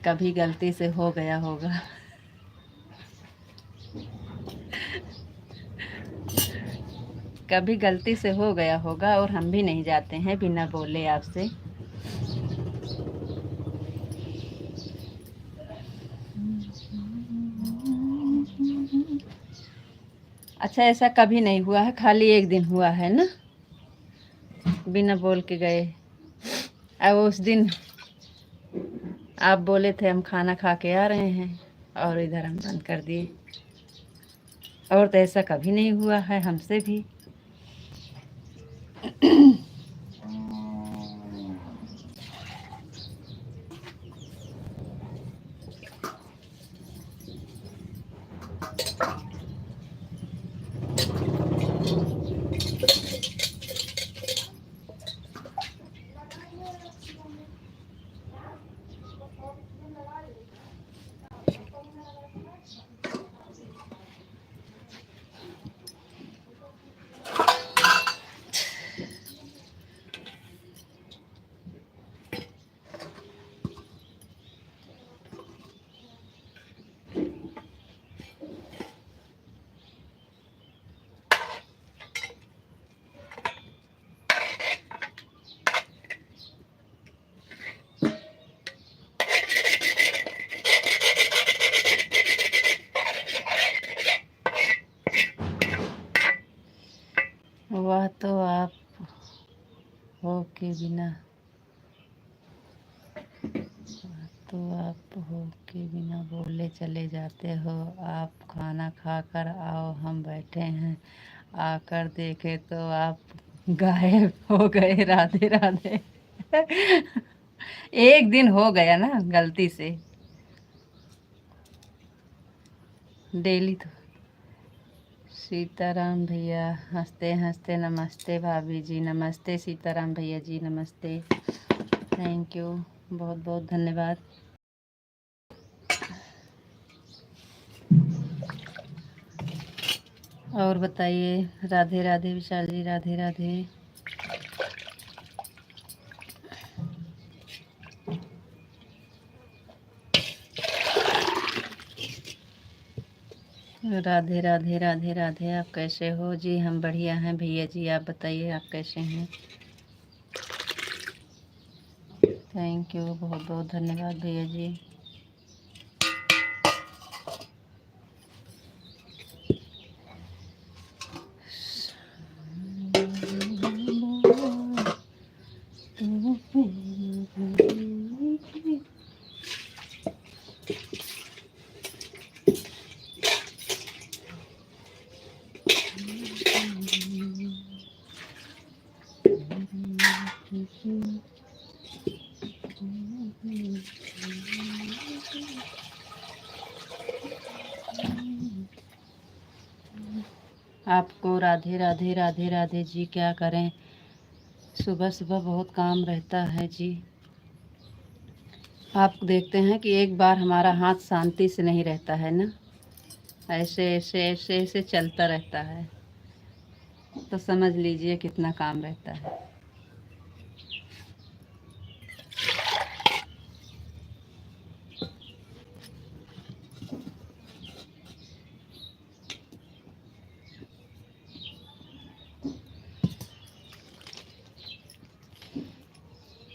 कभी गलती से हो गया होगा। कभी गलती से हो गया होगा और हम भी नहीं जाते हैं बिना बोले आपसे। अच्छा, ऐसा कभी नहीं हुआ है, खाली एक दिन हुआ है ना, बिना बोल के गए। अब उस दिन आप बोले थे हम खाना खा के आ रहे हैं और इधर हम बंद कर दिए। और तो ऐसा कभी नहीं हुआ है हमसे भी। वह तो आप हो के बिना तो आप हो के बिना बोले चले जाते हो। आप खाना खा कर आओ, हम बैठे हैं, आकर देखे तो आप गायब हो गए। राधे राधे। एक दिन हो गया ना गलती से, डेली तो। सीताराम भैया हंसते हंसते नमस्ते भाभी जी, नमस्ते सीताराम भैया जी, नमस्ते। थैंक यू, बहुत बहुत धन्यवाद। और बताइए। राधे राधे विशाल जी, राधे राधे। राधे राधे, राधे राधे। आप कैसे हो जी? हम बढ़िया हैं भैया जी, आप बताइए आप कैसे हैं? थैंक यू, बहुत बहुत धन्यवाद भैया जी। आपको राधे राधे राधे राधे जी। क्या करें, सुबह सुबह बहुत काम रहता है जी। आप देखते हैं कि एक बार हमारा हाथ शांति से नहीं रहता है ना, ऐसे ऐसे ऐसे ऐसे चलता रहता है, तो समझ लीजिए कितना काम रहता है।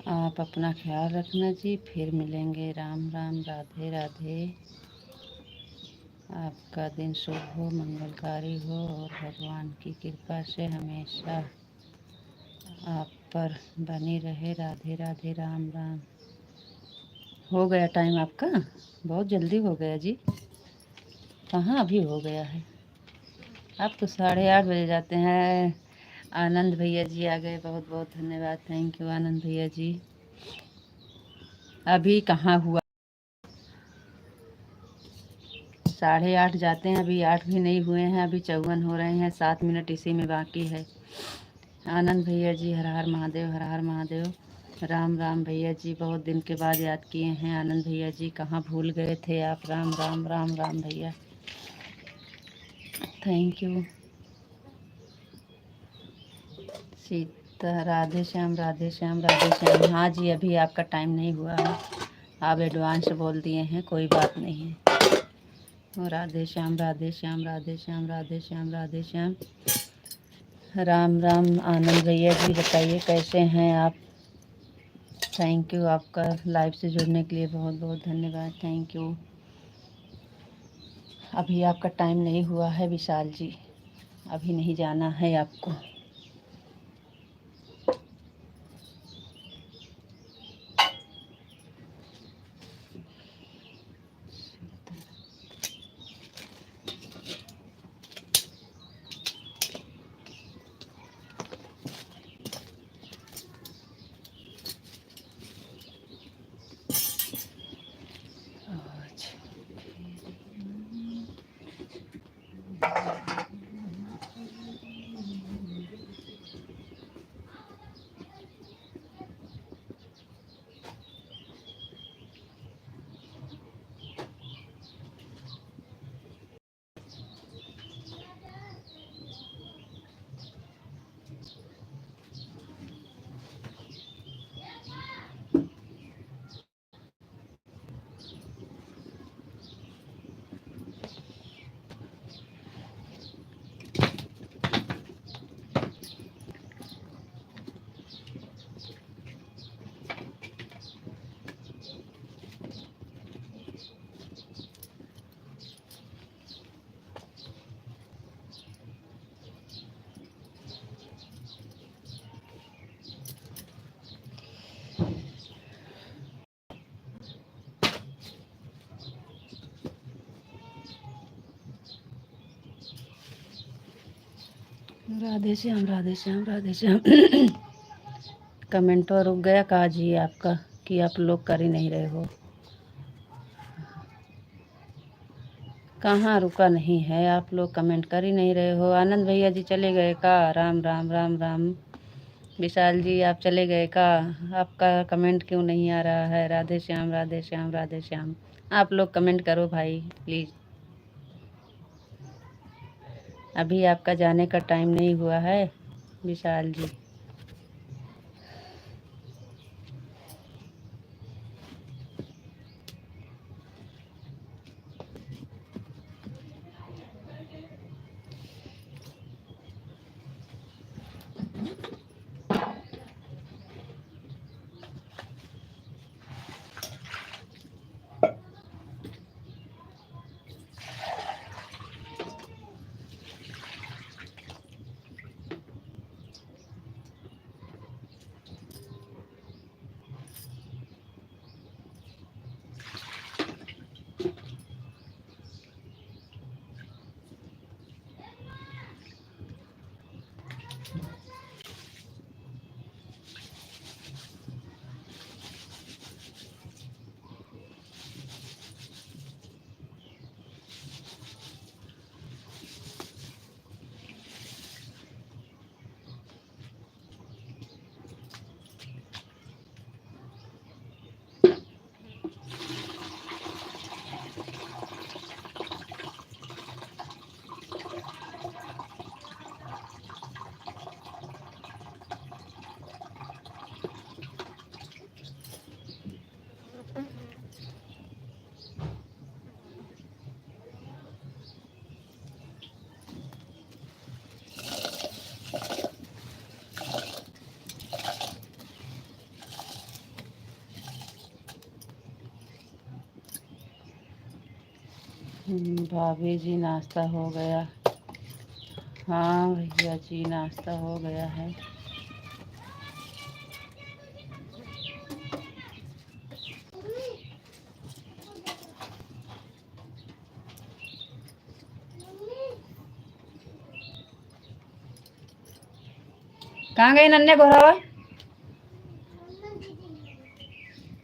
आप अपना ख्याल रखना जी, फिर मिलेंगे। राम राम, राधे राधे। आपका दिन शुभ हो, मंगलकारी हो और भगवान की कृपा से हमेशा आप पर बनी रहे। राधे राधे, राम राम। हो गया टाइम आपका, बहुत जल्दी हो गया जी। कहाँ अभी हो गया है, आप तो 8:30 बजे जाते हैं। आनंद भैया जी आ गए, बहुत बहुत धन्यवाद, थैंक यू आनंद भैया जी। अभी कहाँ हुआ, 8:30 जाते हैं, अभी 8 भी नहीं हुए हैं, अभी 54 हो रहे हैं, 7 मिनट इसी में बाकी है। आनंद भैया जी हर हर महादेव, हर हर महादेव। राम राम भैया जी, बहुत दिन के बाद याद किए हैं आनंद भैया जी, कहाँ भूल गए थे आप। राम राम, राम राम भैया, थैंक यू। सीता, राधे श्याम, राधे श्याम, राधे श्याम। हाँ जी, अभी आपका टाइम नहीं हुआ है, आप एडवांस बोल दिए हैं, कोई बात नहीं है। और राधे श्याम, राधे श्याम, राधे श्याम, राधे श्याम, राधे श्याम। राम राम आनंद भैया जी, बताइए कैसे हैं आप। थैंक यू, आपका लाइव से जुड़ने के लिए बहुत बहुत धन्यवाद, थैंक यू। अभी आपका टाइम नहीं हुआ है विशाल जी, अभी नहीं जाना है आपको। राधे श्याम, राधे श्याम, राधे श्याम। कमेंट तो रुक गया का जी आपका, कि आप लोग कर ही नहीं रहे हो। कहाँ रुका नहीं है, आप लोग कमेंट कर ही नहीं रहे हो। आनंद भैया जी चले गए का। राम राम, राम राम। विशाल जी आप चले गए का, आपका कमेंट क्यों नहीं आ रहा है। राधे श्याम, राधे श्याम, राधे श्याम। आप लोग कमेंट करो भाई प्लीज़, अभी आपका जाने का टाइम नहीं हुआ है विशाल जी। भाभी जी नाश्ता हो गया। हाँ भैया जी नाश्ता हो गया है। कहाँ गई नन्हे घोरावा?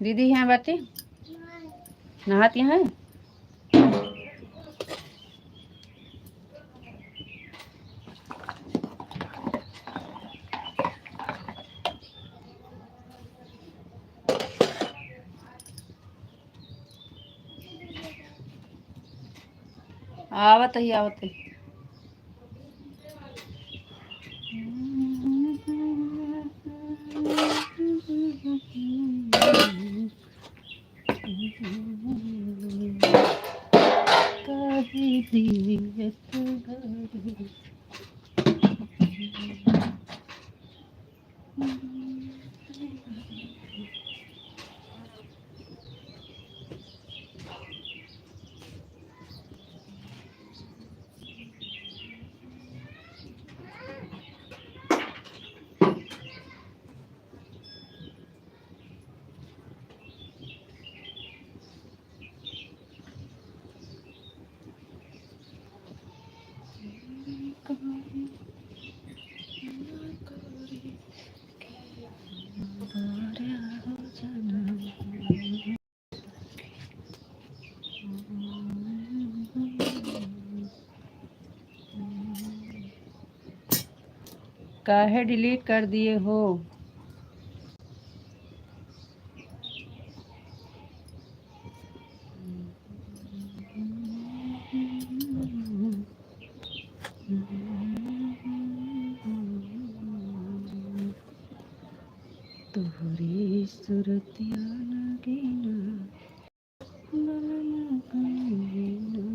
दीदी हैं बैठी, नहाती हैं। आवत ही आवत ही। काहे डिलीट कर दिए हो? तोहरी सुरतिया लगेना मनवा कहना।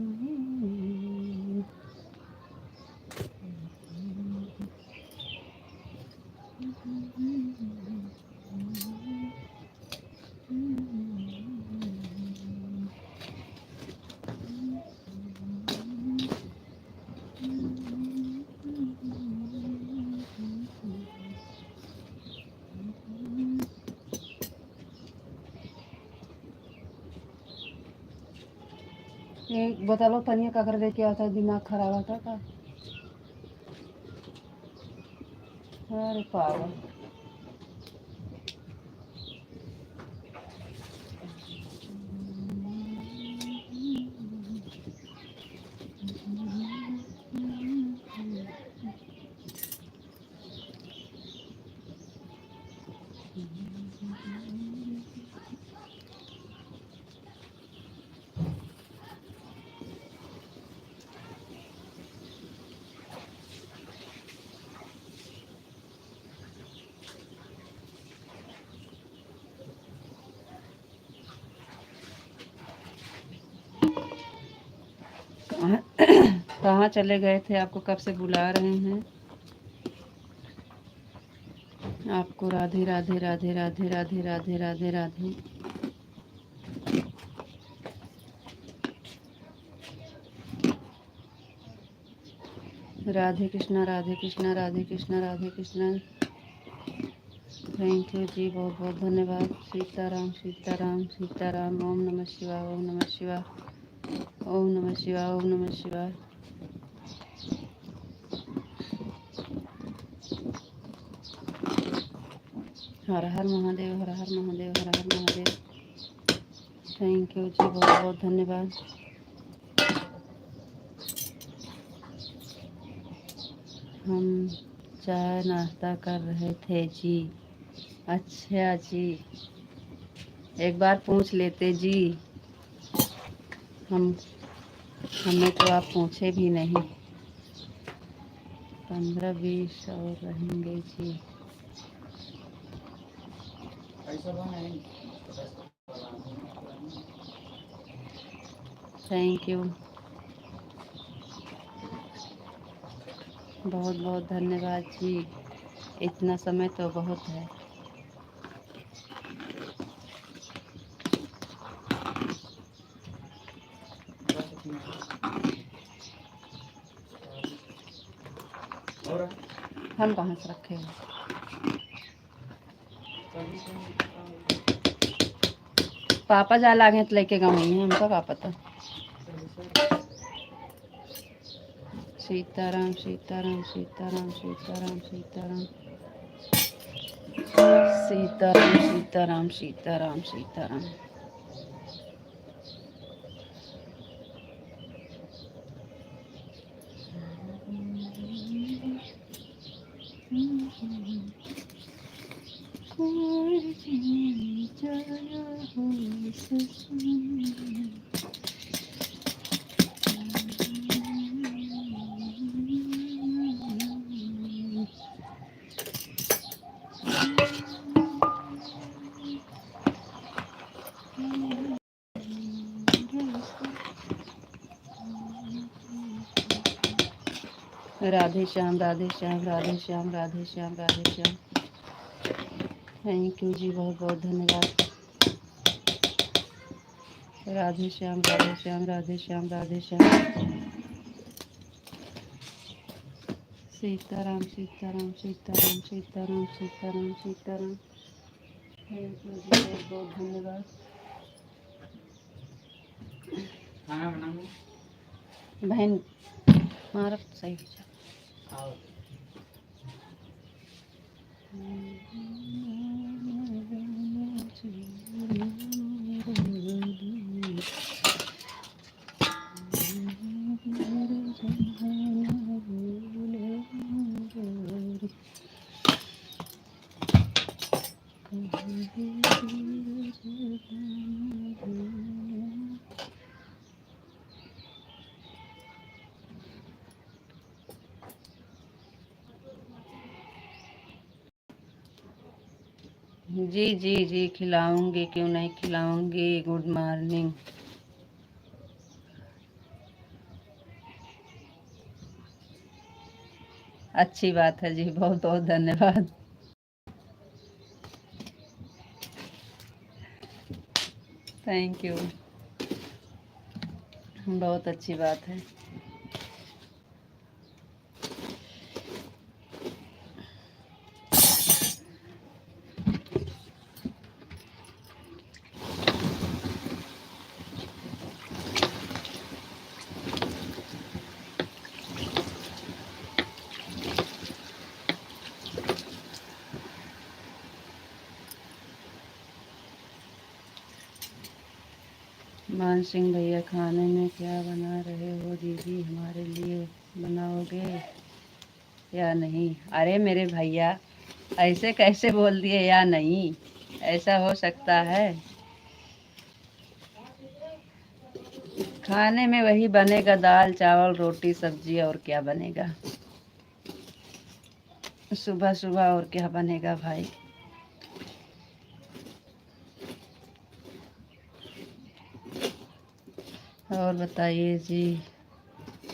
एक बता लो तनिया का कर दे के आता दिमाग खराब आता का? अरे पागल। कहाँ चले गए थे? आपको कब से बुला रहे हैं। आपको राधे राधे राधे राधे राधे राधे राधे राधे। राधे कृष्णा राधे कृष्णा राधे कृष्णा राधे कृष्णा। थैंक यू जी, बहुत बहुत धन्यवाद। सीताराम सीताराम सीताराम। ओम नमः शिवाय ओम नमः शिवाय ओम नमः शिवाय ओम नमः शिवाय। हर हर महादेव हर हर महादेव हर हर महादेव। थैंक यू जी, बहुत बहुत धन्यवाद। हम चाय नाश्ता कर रहे थे जी। अच्छा जी, एक बार पूछ लेते जी। हमें तो आप पूछे भी नहीं। 15-20 और रहेंगे जी। थैंक यू, बहुत बहुत धन्यवाद जी। इतना समय तो बहुत है। हम कहाँ से रखे हैं? पापा जा लागे तो लेके गए हैं, हमको क्या पता। सीताराम सीताराम सीताराम सीताराम सीताराम सीताराम सीताराम सीताराम सीताराम। राधे श्याम राधे श्याम राधे श्याम राधे श्याम राधे श्याम। थैंक यू जी, बहुत बहुत धन्यवाद। राधे श्याम राधे श्याम राधे श्याम राधे श्याम। सीताराम सीताराम सीताराम सीताराम सीताराम सीताराम। थैंक यू जी, बहुत बहुत धन्यवाद। खाना बनाऊंगी बहन, मारा सही हो जाए। जी जी जी, खिलाऊंगी, क्यों नहीं खिलाऊंगी। Good morning. अच्छी बात है जी, बहुत बहुत धन्यवाद। थैंक यू, बहुत अच्छी बात है। मान सिंह भैया, खाने में क्या बना रहे हो दीदी? हमारे लिए बनाओगे या नहीं? अरे मेरे भैया, ऐसे कैसे बोल दिए या नहीं? ऐसा हो सकता है? खाने में वही बनेगा, दाल चावल रोटी सब्जी, और क्या बनेगा? सुबह सुबह और क्या बनेगा भाई? और बताइए जी।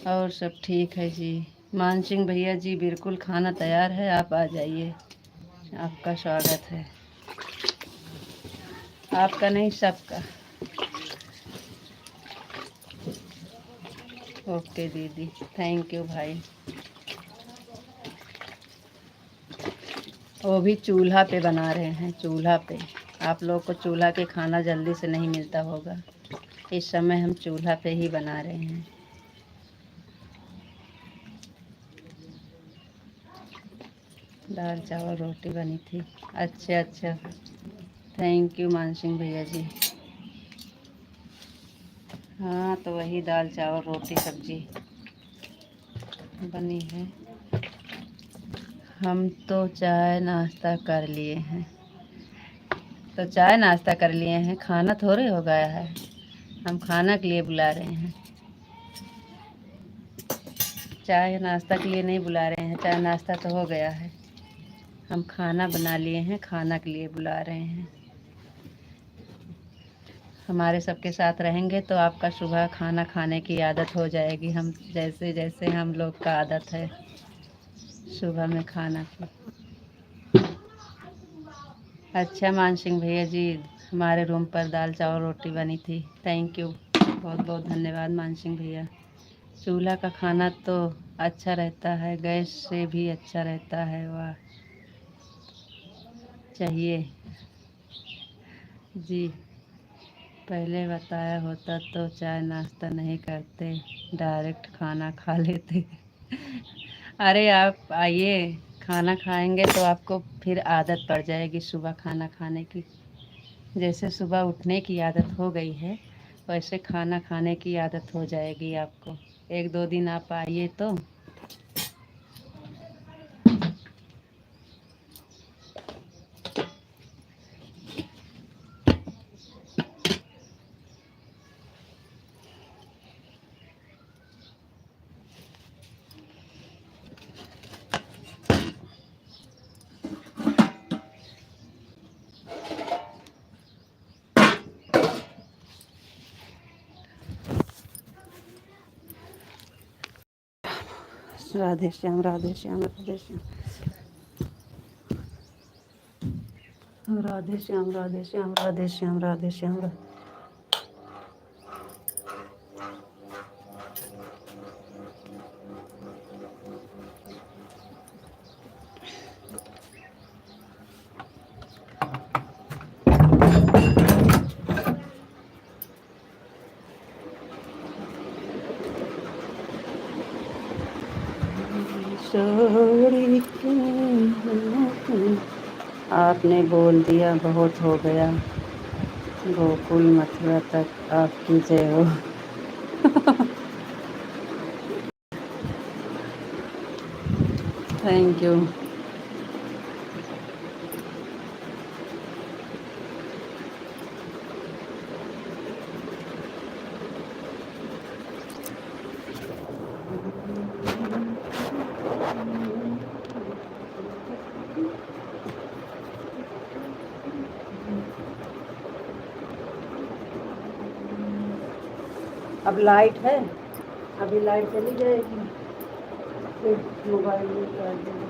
और सब ठीक है जी। मान सिंह भैया जी, बिल्कुल खाना तैयार है, आप आ जाइए, आपका स्वागत है। आपका नहीं, सबका। ओके दीदी, थैंक यू भाई। वो भी चूल्हा पे बना रहे हैं, चूल्हा पे। आप लोग को चूल्हा के खाना जल्दी से नहीं मिलता होगा, इस समय हम चूल्हा पे ही बना रहे हैं। दाल चावल रोटी बनी थी। अच्छा अच्छा, थैंक यू मान सिंह भैया जी। हाँ, तो वही दाल चावल रोटी सब्जी बनी है। हम तो चाय नाश्ता कर लिए हैं। तो चाय नाश्ता कर लिए हैं, खाना थोड़े हो गया है। हम खाना के लिए बुला रहे हैं, चाय नाश्ता के लिए नहीं बुला रहे हैं। चाय नाश्ता तो हो गया है, हम खाना बना लिए हैं, खाना के लिए बुला रहे हैं। हमारे सबके साथ रहेंगे तो आपका सुबह खाना खाने की आदत हो जाएगी, हम जैसे जैसे हम लोग का आदत है सुबह में खाना की। अच्छा मान सिंह भैया जी, हमारे रूम पर दाल चावल रोटी बनी थी। Thank you. बहुत बहुत धन्यवाद मान सिंह भैया। चूल्हा का खाना तो अच्छा रहता है, गैस से भी अच्छा रहता है। वाह, चाहिए जी। पहले बताया होता तो चाय नाश्ता नहीं करते, डायरेक्ट खाना खा लेते। अरे आप आइए, खाना खाएंगे तो आपको फिर आदत पड़ जाएगी सुबह खाना खाने की। जैसे सुबह उठने की आदत हो गई है, वैसे खाना खाने की आदत हो जाएगी आपको। एक दो दिन आप आइए तो। राधे श्याम, राधे श्याम, राधे श्याम, राधे श्याम, राधे श्याम, राधे श्याम, राधे श्याम। आपने बोल दिया, बहुत हो गया। गोकुल मथुरा तक आपकी जय हो। Thank you. अब लाइट है, अभी लाइट चली जाएगी, फिर मोबाइल में चार्ज देंगे।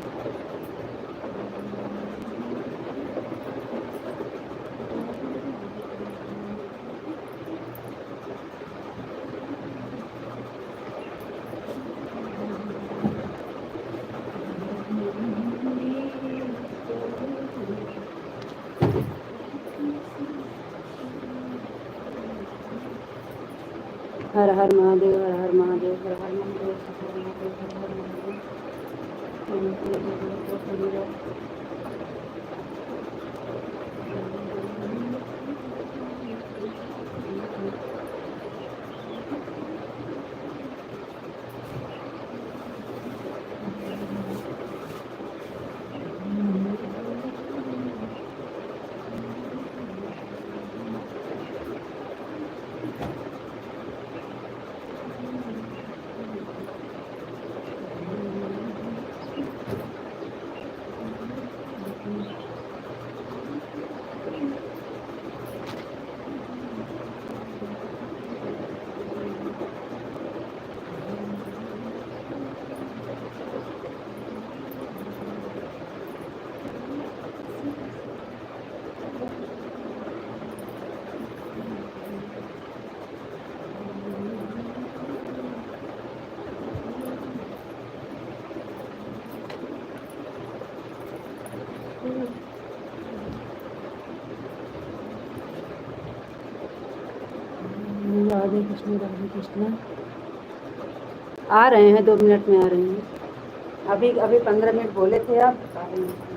हर हर महादेव, हर हर महादेव, हर हर महादेव, हर हर महादेव, हर हर महादेव। राधे कृष्ण, राधे कृष्ण। आ रहे हैं, 2 मिनट में आ रहे हैं। अभी अभी 15 मिनट बोले थे आप, आ रहे हैं।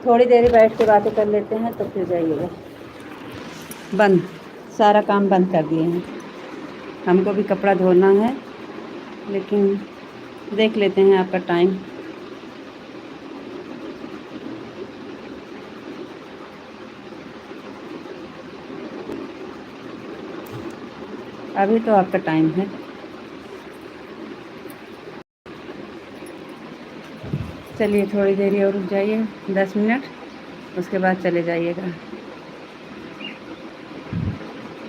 थोड़ी देर बैठ के बातें कर लेते हैं तो फिर जाइएगा। बंद, सारा काम बंद कर दिए हैं। हमको भी कपड़ा धोना है, लेकिन देख लेते हैं आपका टाइम। अभी तो आपका टाइम है। चलिए थोड़ी देर और रुक जाइए, 10 मिनट, उसके बाद चले जाइएगा।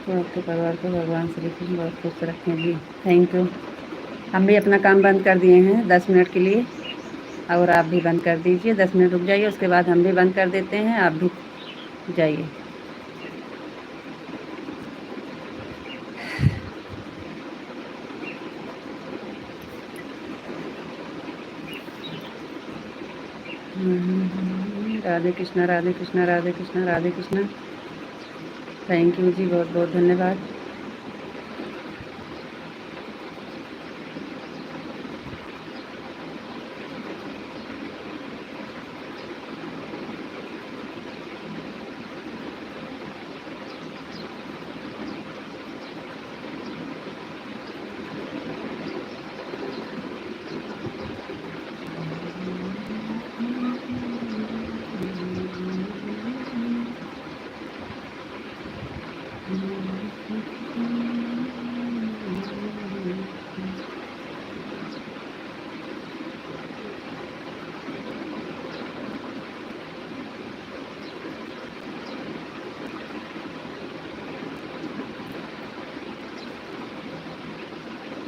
तो आपके परिवार को भगवान श्री कृष्ण बहुत खुश रखें जी। Thank you. हम भी अपना काम बंद कर दिए हैं 10 मिनट के लिए, और आप भी बंद कर दीजिए। 10 मिनट रुक जाइए, उसके बाद हम भी बंद कर देते हैं, आप भी जाइए। राधे कृष्णा, राधे कृष्णा, राधे कृष्णा, राधे कृष्णा। थैंक यू जी, बहुत बहुत धन्यवाद।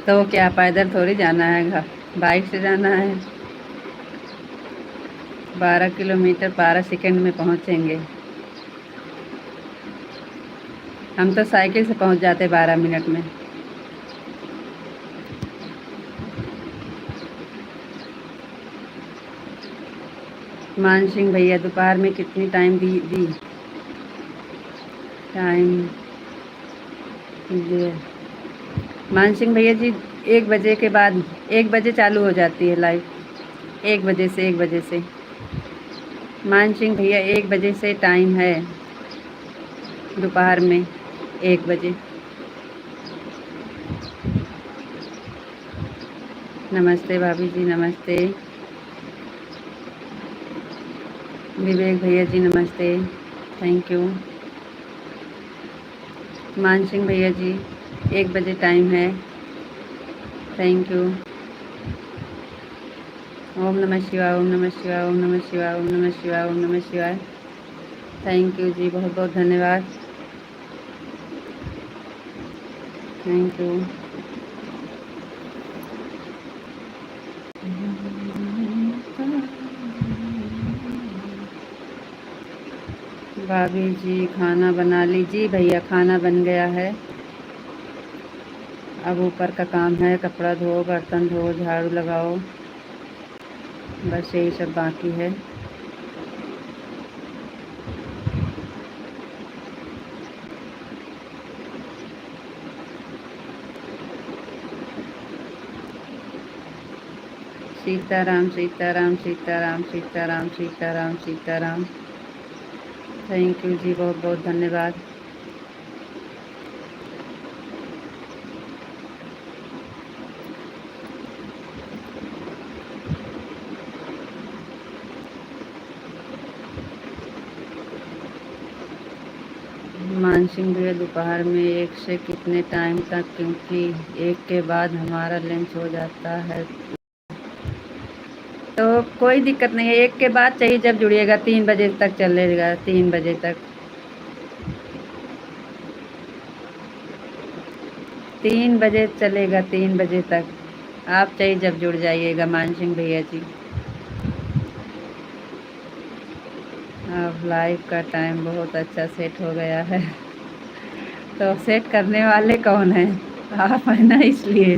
तो क्या पैदल थोड़ी जाना है, घर बाइक से जाना है। 12 किलोमीटर 12 सेकंड में पहुंचेंगे। हम तो साइकिल से पहुंच जाते 12 मिनट में। मान सिंह भैया, दोपहर में कितनी टाइम दी टाइम दीजिए। मान सिंह भैया जी, 1 बजे के बाद 1 बजे चालू हो जाती है लाइव। 1 बजे से 1 बजे से। मान सिंह भैया, 1 बजे से टाइम है दोपहर में, 1 बजे। नमस्ते भाभी जी, नमस्ते। विवेक भैया जी, नमस्ते। Thank you. मान सिंह भैया जी, 1 बजे टाइम है। Thank you. ओम नमः शिवाय, ओम नमः शिवाय, ओम नमः शिवाय, ओम नमः शिवाय, ओम नमः शिवाय। थैंक यू जी, बहुत बहुत धन्यवाद। Thank you. भाभी जी, खाना बना लीजिए। भैया, खाना बन गया है। अब ऊपर का काम है, कपड़ा धो, बर्तन धो, झाड़ू लगाओ, बस यही सब बाकी है। सीताराम, सीताराम, सीताराम, सीताराम, सीताराम, सीताराम। थैंक यू जी, बहुत बहुत धन्यवाद। मानसिंह भैया, दोपहर में 1 से कितने टाइम तक, क्योंकि 1 के बाद हमारा लंच हो जाता है। तो कोई दिक्कत नहीं है, 1 के बाद चाहिए जब जुड़िएगा। 3 बजे तक चलेगा, 3 बजे तक। 3 बजे चलेगा, 3 बजे तक। आप चाहिए जब जुड़ जाइएगा मानसिंह भैया जी। अब लाइव का टाइम बहुत अच्छा सेट हो गया है। तो सेट करने वाले कौन हैं? आप है ना, इसलिए।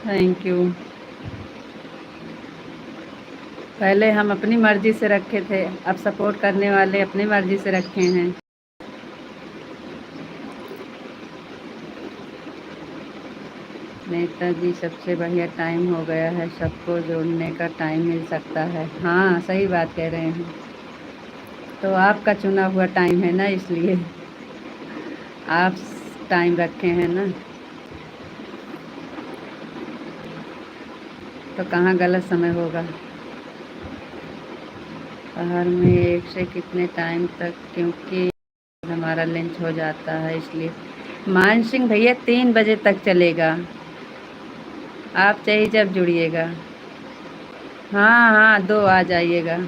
Thank you. पहले हम अपनी मर्जी से रखे थे, अब सपोर्ट करने वाले अपनी मर्जी से रखे हैं। नेताजी, सबसे बढ़िया टाइम हो गया है, सबको जोड़ने का टाइम मिल सकता है। हाँ, सही बात कह रहे हैं। तो आपका चुना हुआ टाइम है ना, इसलिए आप टाइम रखे हैं ना। तो कहाँ गलत समय होगा। बाहर में 1 से कितने टाइम तक, क्योंकि हमारा लंच हो जाता है, इसलिए। मान सिंह भैया, 3 बजे तक चलेगा। आप चाहिए जब जुड़िएगा। हाँ हाँ, 2 आ जाइएगा,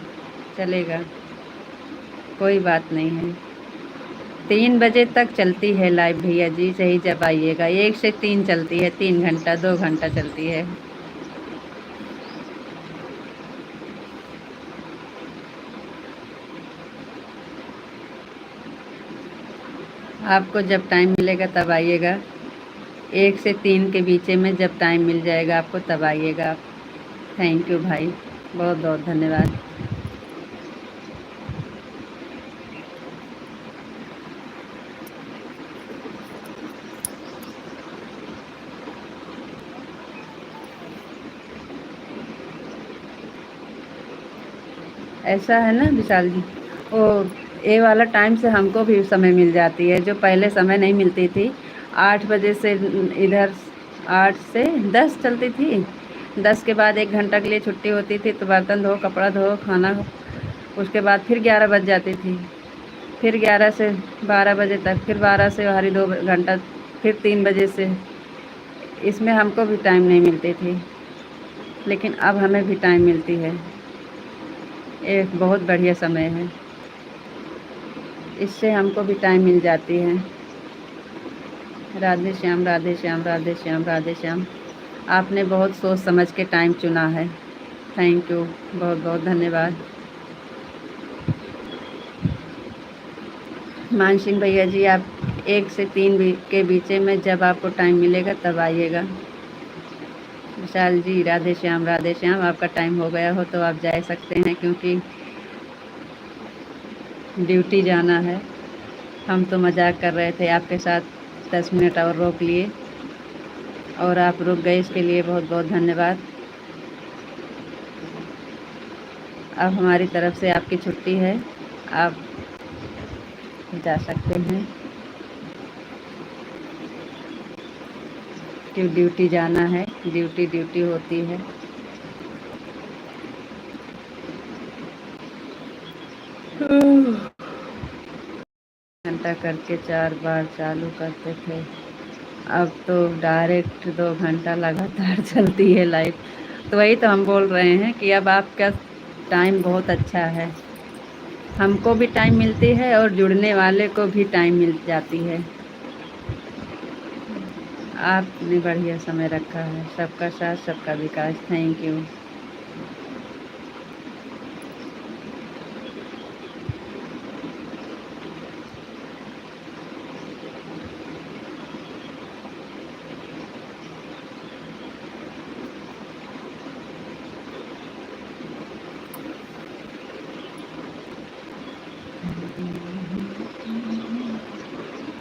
चलेगा, कोई बात नहीं है। 3 बजे तक चलती है लाइव भैया जी, सही जब आइएगा। 1 से 3 चलती है, 3 घंटा 2 घंटा चलती है। आपको जब टाइम मिलेगा तब आइएगा। 1 से 3 के बीच में जब टाइम मिल जाएगा आपको तब आइएगा आप। थैंक यू भाई, बहुत बहुत धन्यवाद। ऐसा है ना विशाल जी, वो ये वाला टाइम से हमको भी समय मिल जाती है, जो पहले समय नहीं मिलती थी। 8 बजे से इधर 8 से 10 चलती थी। 10 के बाद 1 घंटा के लिए छुट्टी होती थी, तो बर्तन धो, कपड़ा धो, खाना। उसके बाद फिर 11 बज जाती थी। फिर 11 से 12 बजे तक, फिर 12 से हरी 2 घंटा, फिर 3 बजे से। इसमें हमको भी टाइम नहीं मिलती थी, लेकिन अब हमें भी टाइम मिलती है। एक बहुत बढ़िया समय है, इससे हमको भी टाइम मिल जाती है। राधे श्याम, राधे श्याम, राधे श्याम, राधे श्याम। आपने बहुत सोच समझ के टाइम चुना है। थैंक यू, बहुत बहुत धन्यवाद। मान सिंह भैया जी, आप 1 से 3 के बीच में जब आपको टाइम मिलेगा तब आइएगा। विशाल जी, राधे श्याम, राधे श्याम। आपका टाइम हो गया हो तो आप जा सकते हैं, क्योंकि ड्यूटी जाना है। हम तो मजाक कर रहे थे आपके साथ, 10 मिनट और रोक लिए, और आप रुक गए, इसके लिए बहुत बहुत धन्यवाद। अब हमारी तरफ से आपकी छुट्टी है, आप जा सकते हैं। क्यों, ड्यूटी जाना है, ड्यूटी ड्यूटी होती है। घंटा करके 4 बार चालू करते थे, अब तो डायरेक्ट 2 घंटा लगातार चलती है लाइव। तो वही तो हम बोल रहे हैं कि अब आपका टाइम बहुत अच्छा है, हमको भी टाइम मिलती है और जुड़ने वाले को भी टाइम मिल जाती है। आपने बढ़िया समय रखा है। सबका साथ सबका विकास। Thank you.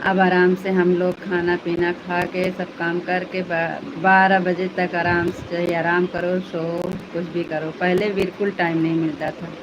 अब आराम से हम लोग खाना पीना खा के सब काम करके 12 बजे तक आराम से, चाहे आराम करो, सो, कुछ भी करो। पहले बिल्कुल टाइम नहीं मिलता था।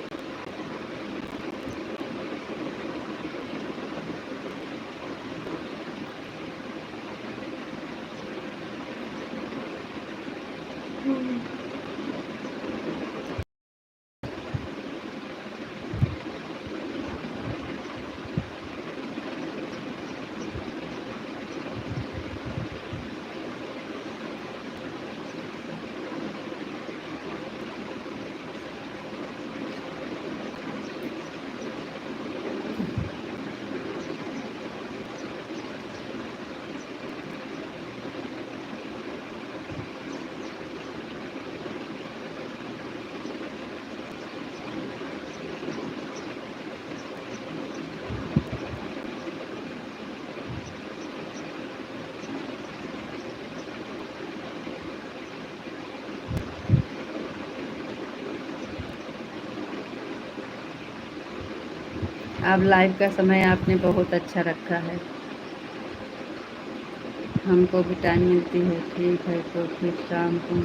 अब लाइव का समय आपने बहुत अच्छा रखा है, हमको भी टाइम मिलती है। ठीक है, तो फिर शाम को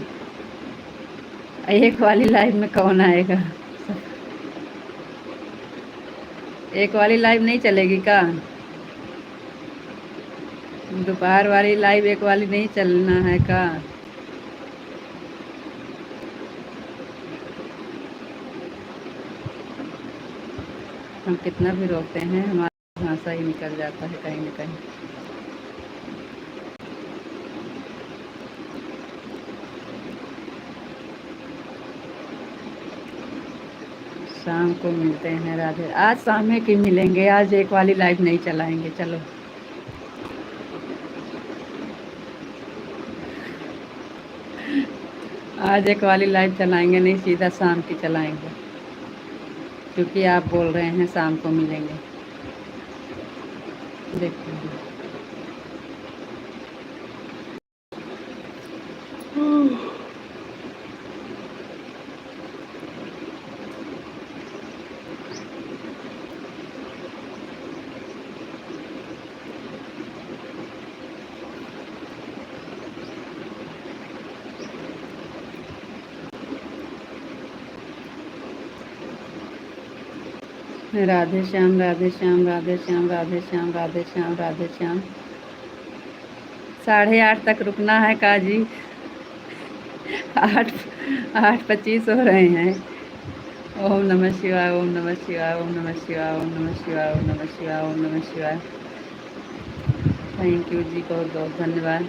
एक वाली लाइव में कौन आएगा? एक वाली लाइव नहीं चलेगी का? दोपहर वाली लाइव एक वाली नहीं चलना है का? हम कितना भी रोकते हैं, हमारा भाषा ही निकल जाता है कहीं ना कहीं। शाम को मिलते हैं। राधे। आज शाम में की मिलेंगे, आज एक वाली लाइव नहीं चलाएंगे। चलो आज एक वाली लाइव चलाएंगे नहीं, सीधा शाम की चलाएंगे, क्योंकि आप बोल रहे हैं शाम को मिलेंगे। देखते हैं। राधे श्याम, राधे श्याम, राधे श्याम, राधे श्याम, राधे श्याम, राधे श्याम। 8:30 तक रुकना है काजी। 8:25 हो रहे हैं। ओम नमः शिवाय, ओम नमः शिवाय, ओम नमः शिवाय, ओम नमः शिवाय, ओम नमः शिवाय, ओम नमः शिवाय। थैंक यू जी, बहुत बहुत धन्यवाद।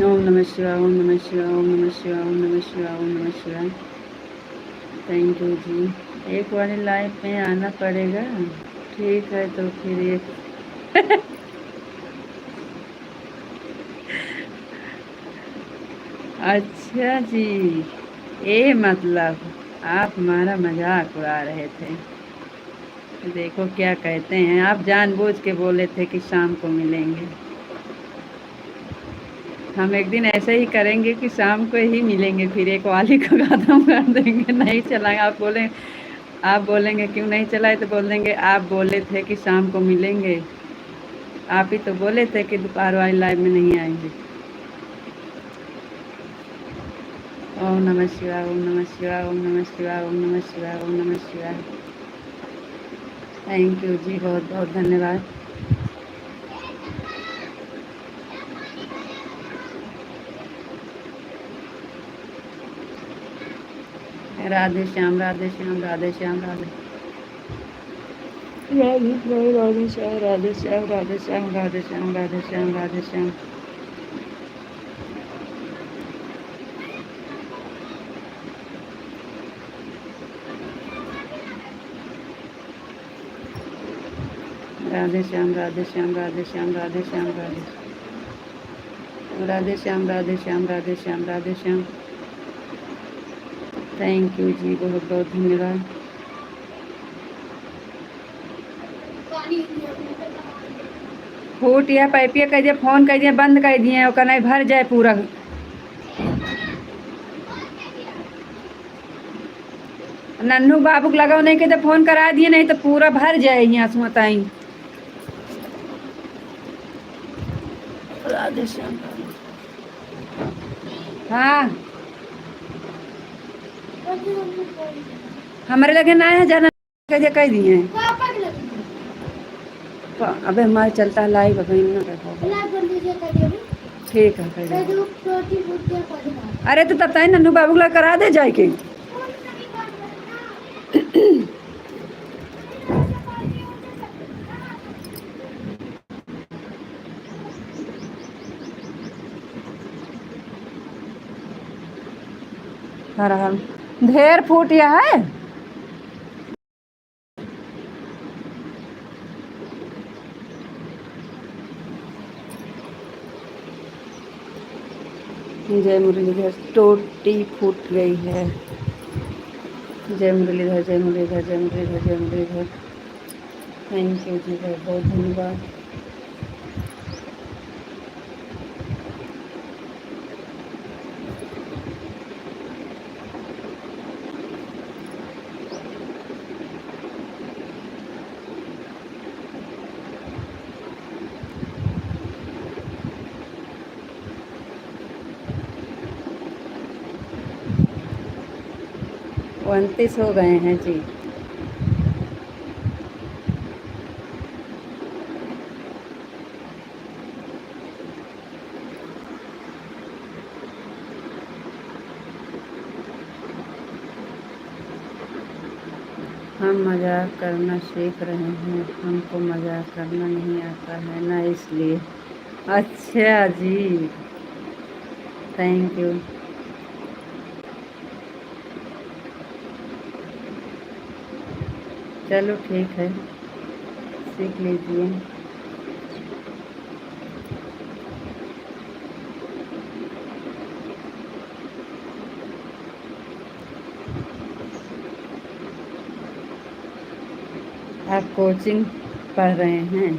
ओम नमः शिवाय, ओम नमः शिवाय, ओम नमः शिवाय, ओम नमः शिवाय, ओम नमः शिवाय। थैंक यू जी। एक वाली लाइफ में आना पड़ेगा। ठीक है, तो फिर ये अच्छा जी, ये मतलब आप हमारा मजाक उड़ा रहे थे। देखो क्या कहते हैं, आप जानबूझ के बोले थे कि शाम को मिलेंगे। हम एक दिन ऐसे ही करेंगे कि शाम को ही मिलेंगे, फिर एक वाली को खत्म कर देंगे, नहीं चलाएंगे। आप बोलेंगे क्यों नहीं चलाए, तो बोल देंगे आप बोले थे कि शाम को मिलेंगे। आप ही तो बोले थे कि दोपहर वाली लाइव में नहीं आएंगे। ओम नमः शिवाय, ओम नमः शिवाय, ओम नमः शिवाय, ओम नमः शिवाय, ओम नमः शिवाय। थैंक यू जी, बहुत बहुत धन्यवाद। राधे श्याम, राधे श्याम, राधे श्याम, राधे राधे श्याम, राधे श्याम, राधे श्याम, राधे श्याम, राधे श्याम, राधे श्याम। राधे श्याम, राधे श्याम, राधे श्याम, राधे श्याम, राधे श्याम, राधे श्याम, राधे श्याम, राधे श्याम। थैंक यू जी, बहुत बहुत धन्यवाद। फूट या पाइपिया कह दिए, फोन कह दिए, बंद कर दिए, और नहीं भर जाए पूरा। नन्नू बाबू लगाओ नहीं के तो फोन करा दिए, नहीं तो पूरा भर जाए यहाँ से बताई। राधे श्याम। हाँ, हमारे लगे ना है जाना, कह दिए। अबे हमारे चलता है लाइव, अभी ठीक है कर दे। अरे तो तब तक नन्नू बाबू ला करा दे जाए के। ढेर फूटिया है। जय मुरलीधर, टोटी फूट गई है। जय मुरलीधर, जय मुरलीधर, जय मुरलीधर, जय मुरलीधर। थैंक यू जी, बहुत बहुत धन्यवाद। 29 हो गए हैं जी। हम मजाक करना सीख रहे हैं, हमको मजाक करना नहीं आता है ना, इसलिए। अच्छा जी, थैंक यू। चलो ठीक है, सीख लीजिए। आप कोचिंग पढ़ रहे हैं?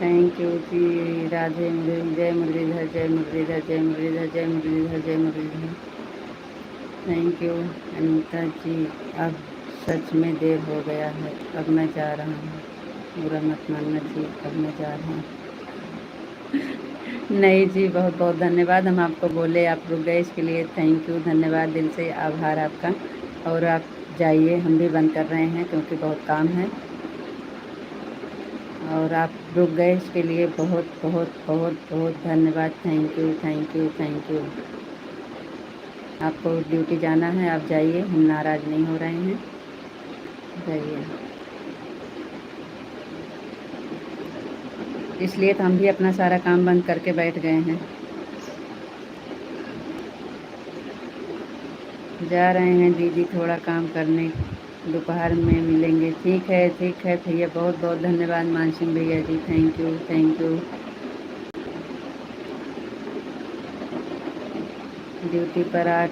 थैंक यू जी। राधे जय मुरलीधर, जय मुरलीधर, जय मुरलीधर, जय मुरलीधर, जय मुरलीधर। थैंक यू अनीता जी। अब सच में देर हो गया है, अब मैं जा रहा हूँ। बुरा मत मानना जी, अब मैं जा रहा हूँ। नहीं जी, बहुत बहुत धन्यवाद। हम आपको बोले, आप रुक गए, इसके लिए थैंक यू, धन्यवाद, दिल से आभार आपका। और आप जाइए, हम भी बंद कर रहे हैं क्योंकि बहुत काम है। और आप रुक गए इसके लिए बहुत बहुत बहुत बहुत धन्यवाद। Thank you, thank you, thank you. आपको ड्यूटी जाना है, आप जाइए, हम नाराज़ नहीं हो रहे हैं, जाइए। इसलिए तो हम भी अपना सारा काम बंद करके बैठ गए हैं। जा रहे हैं दीदी थोड़ा काम करने, दोपहर में मिलेंगे। ठीक है, ठीक है भैया, बहुत बहुत धन्यवाद मान सिंह भैया ji, thank you, thank you. Duty पर आ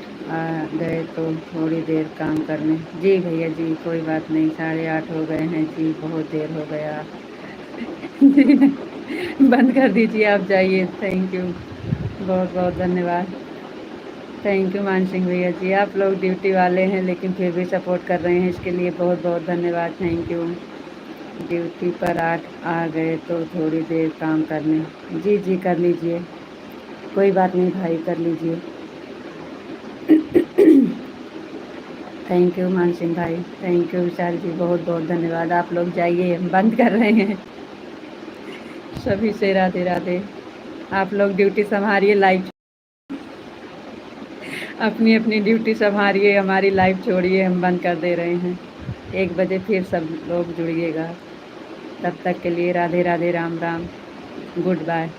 गए तो थोड़ी देर काम करने। जी भैया जी, कोई बात नहीं, 8:30 हो गए हैं जी, बहुत देर हो गया। बंद कर दीजिए, आप जाइए, थैंक यू, बहुत बहुत धन्यवाद। थैंक यू मान सिंह भैया जी, आप लोग ड्यूटी वाले हैं लेकिन फिर भी सपोर्ट कर रहे हैं, इसके लिए बहुत बहुत धन्यवाद, थैंक यू। ड्यूटी पर आ गए तो थोड़ी देर काम करने। जी जी, कर लीजिए, कोई बात नहीं भाई, कर लीजिए। थैंक यू मान सिंह भाई, थैंक यू विशाल जी, बहुत बहुत धन्यवाद। आप लोग जाइए, हम बंद कर रहे हैं। सभी से राधे राधे। आप लोग ड्यूटी संभालिए, लाइव अपनी अपनी ड्यूटी संभालिए, हमारी लाइव छोड़िए, हम बंद कर दे रहे हैं। 1 बजे फिर सब लोग जुड़िएगा। तब तक के लिए Radhe Radhe, Ram Ram, good bye,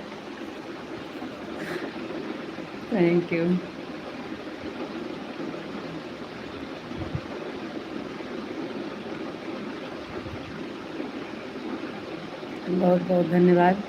thank you. बहुत बहुत धन्यवाद।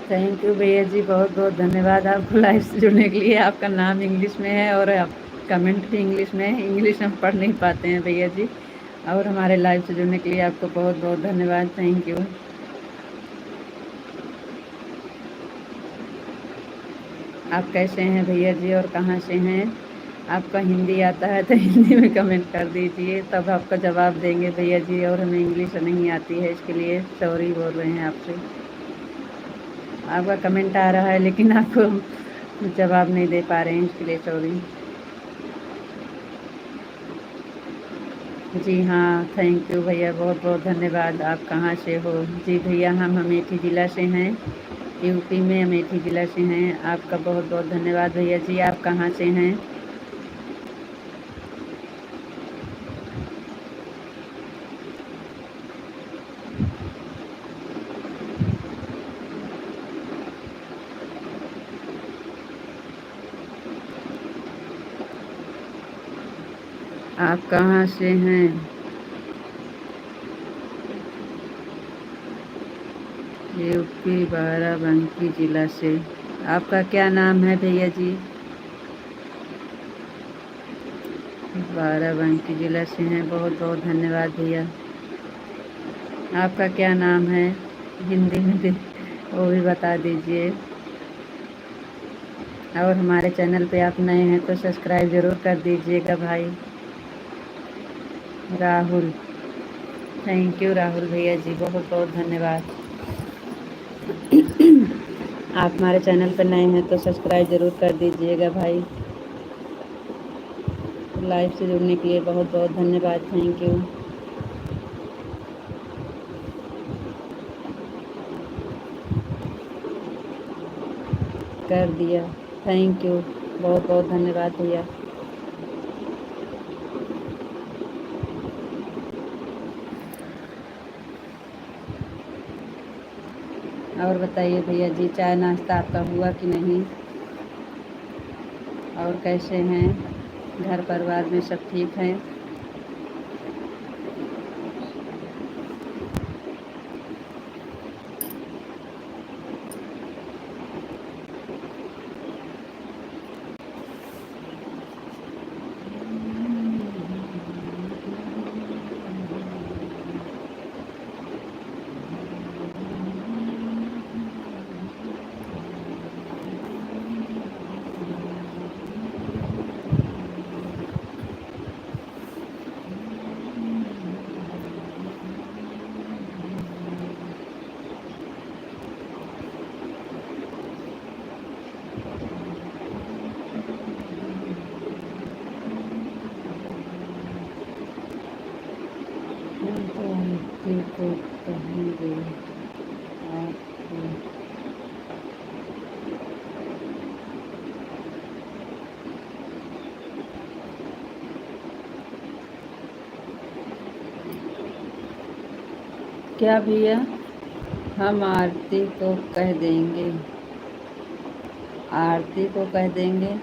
थैंक यू भैया जी, बहुत बहुत धन्यवाद आपको लाइव से जुड़ने के लिए। आपका नाम इंग्लिश में है और आप कमेंट भी इंग्लिश में है, इंग्लिश हम पढ़ नहीं पाते हैं भैया जी। और हमारे लाइव से जुड़ने के लिए आपको बहुत बहुत धन्यवाद, थैंक यू। आप कैसे हैं भैया जी और कहाँ से हैं? आपका हिंदी आता है तो हिंदी में कमेंट कर दीजिए, तब आपका जवाब देंगे भैया जी। और हमें इंग्लिश नहीं आती है, इसके लिए सॉरी बोल रहे हैं आपसे। आपका कमेंट आ रहा है लेकिन आपको जवाब नहीं दे पा रहे हैं, इसके लिए सॉरी। जी हाँ, थैंक यू भैया, बहुत बहुत धन्यवाद। आप कहाँ से हो? जी भैया, हम अमेठी ज़िला से हैं, यूपी में अमेठी ज़िला से हैं। आपका बहुत बहुत धन्यवाद भैया जी। आप कहाँ से हैं? आप कहाँ से हैं? यूपी बाराबंकी जिला से। आपका क्या नाम है भैया जी? बाराबंकी जिला से हैं, बहुत बहुत धन्यवाद भैया। आपका क्या नाम है? हिंदी में वो भी बता दीजिए। और हमारे चैनल पे आप नए हैं तो सब्सक्राइब ज़रूर कर दीजिएगा भाई। राहुल, थैंक यू राहुल भैया जी, बहुत बहुत धन्यवाद। आप हमारे चैनल पर नए हैं तो सब्सक्राइब ज़रूर कर दीजिएगा भाई। लाइव से जुड़ने के लिए बहुत बहुत धन्यवाद, थैंक यू। कर दिया, थैंक यू, बहुत बहुत धन्यवाद भैया। और बताइए भैया जी, चाय नाश्ता आपका हुआ कि नहीं? और कैसे हैं? घर परिवार में सब ठीक हैं? को कहेंगे आपको। क्या भैया? हम आरती को कह देंगे, आरती को कह देंगे।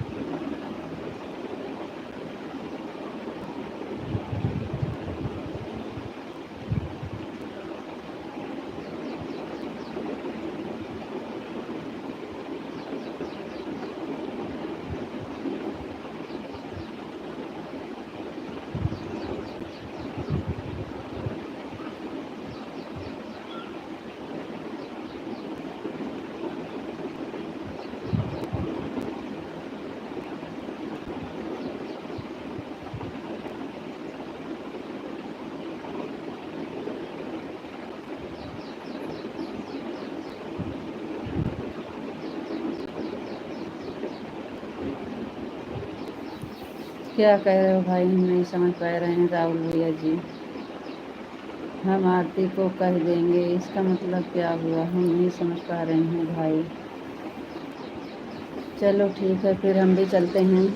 क्या कह रहे हो भाई, हम नहीं समझ पा रहे हैं राहुल भैया जी। हम आरती को कह देंगे, इसका मतलब क्या हुआ? हम नहीं समझ पा रहे हैं भाई। चलो ठीक है, फिर हम भी चलते हैं।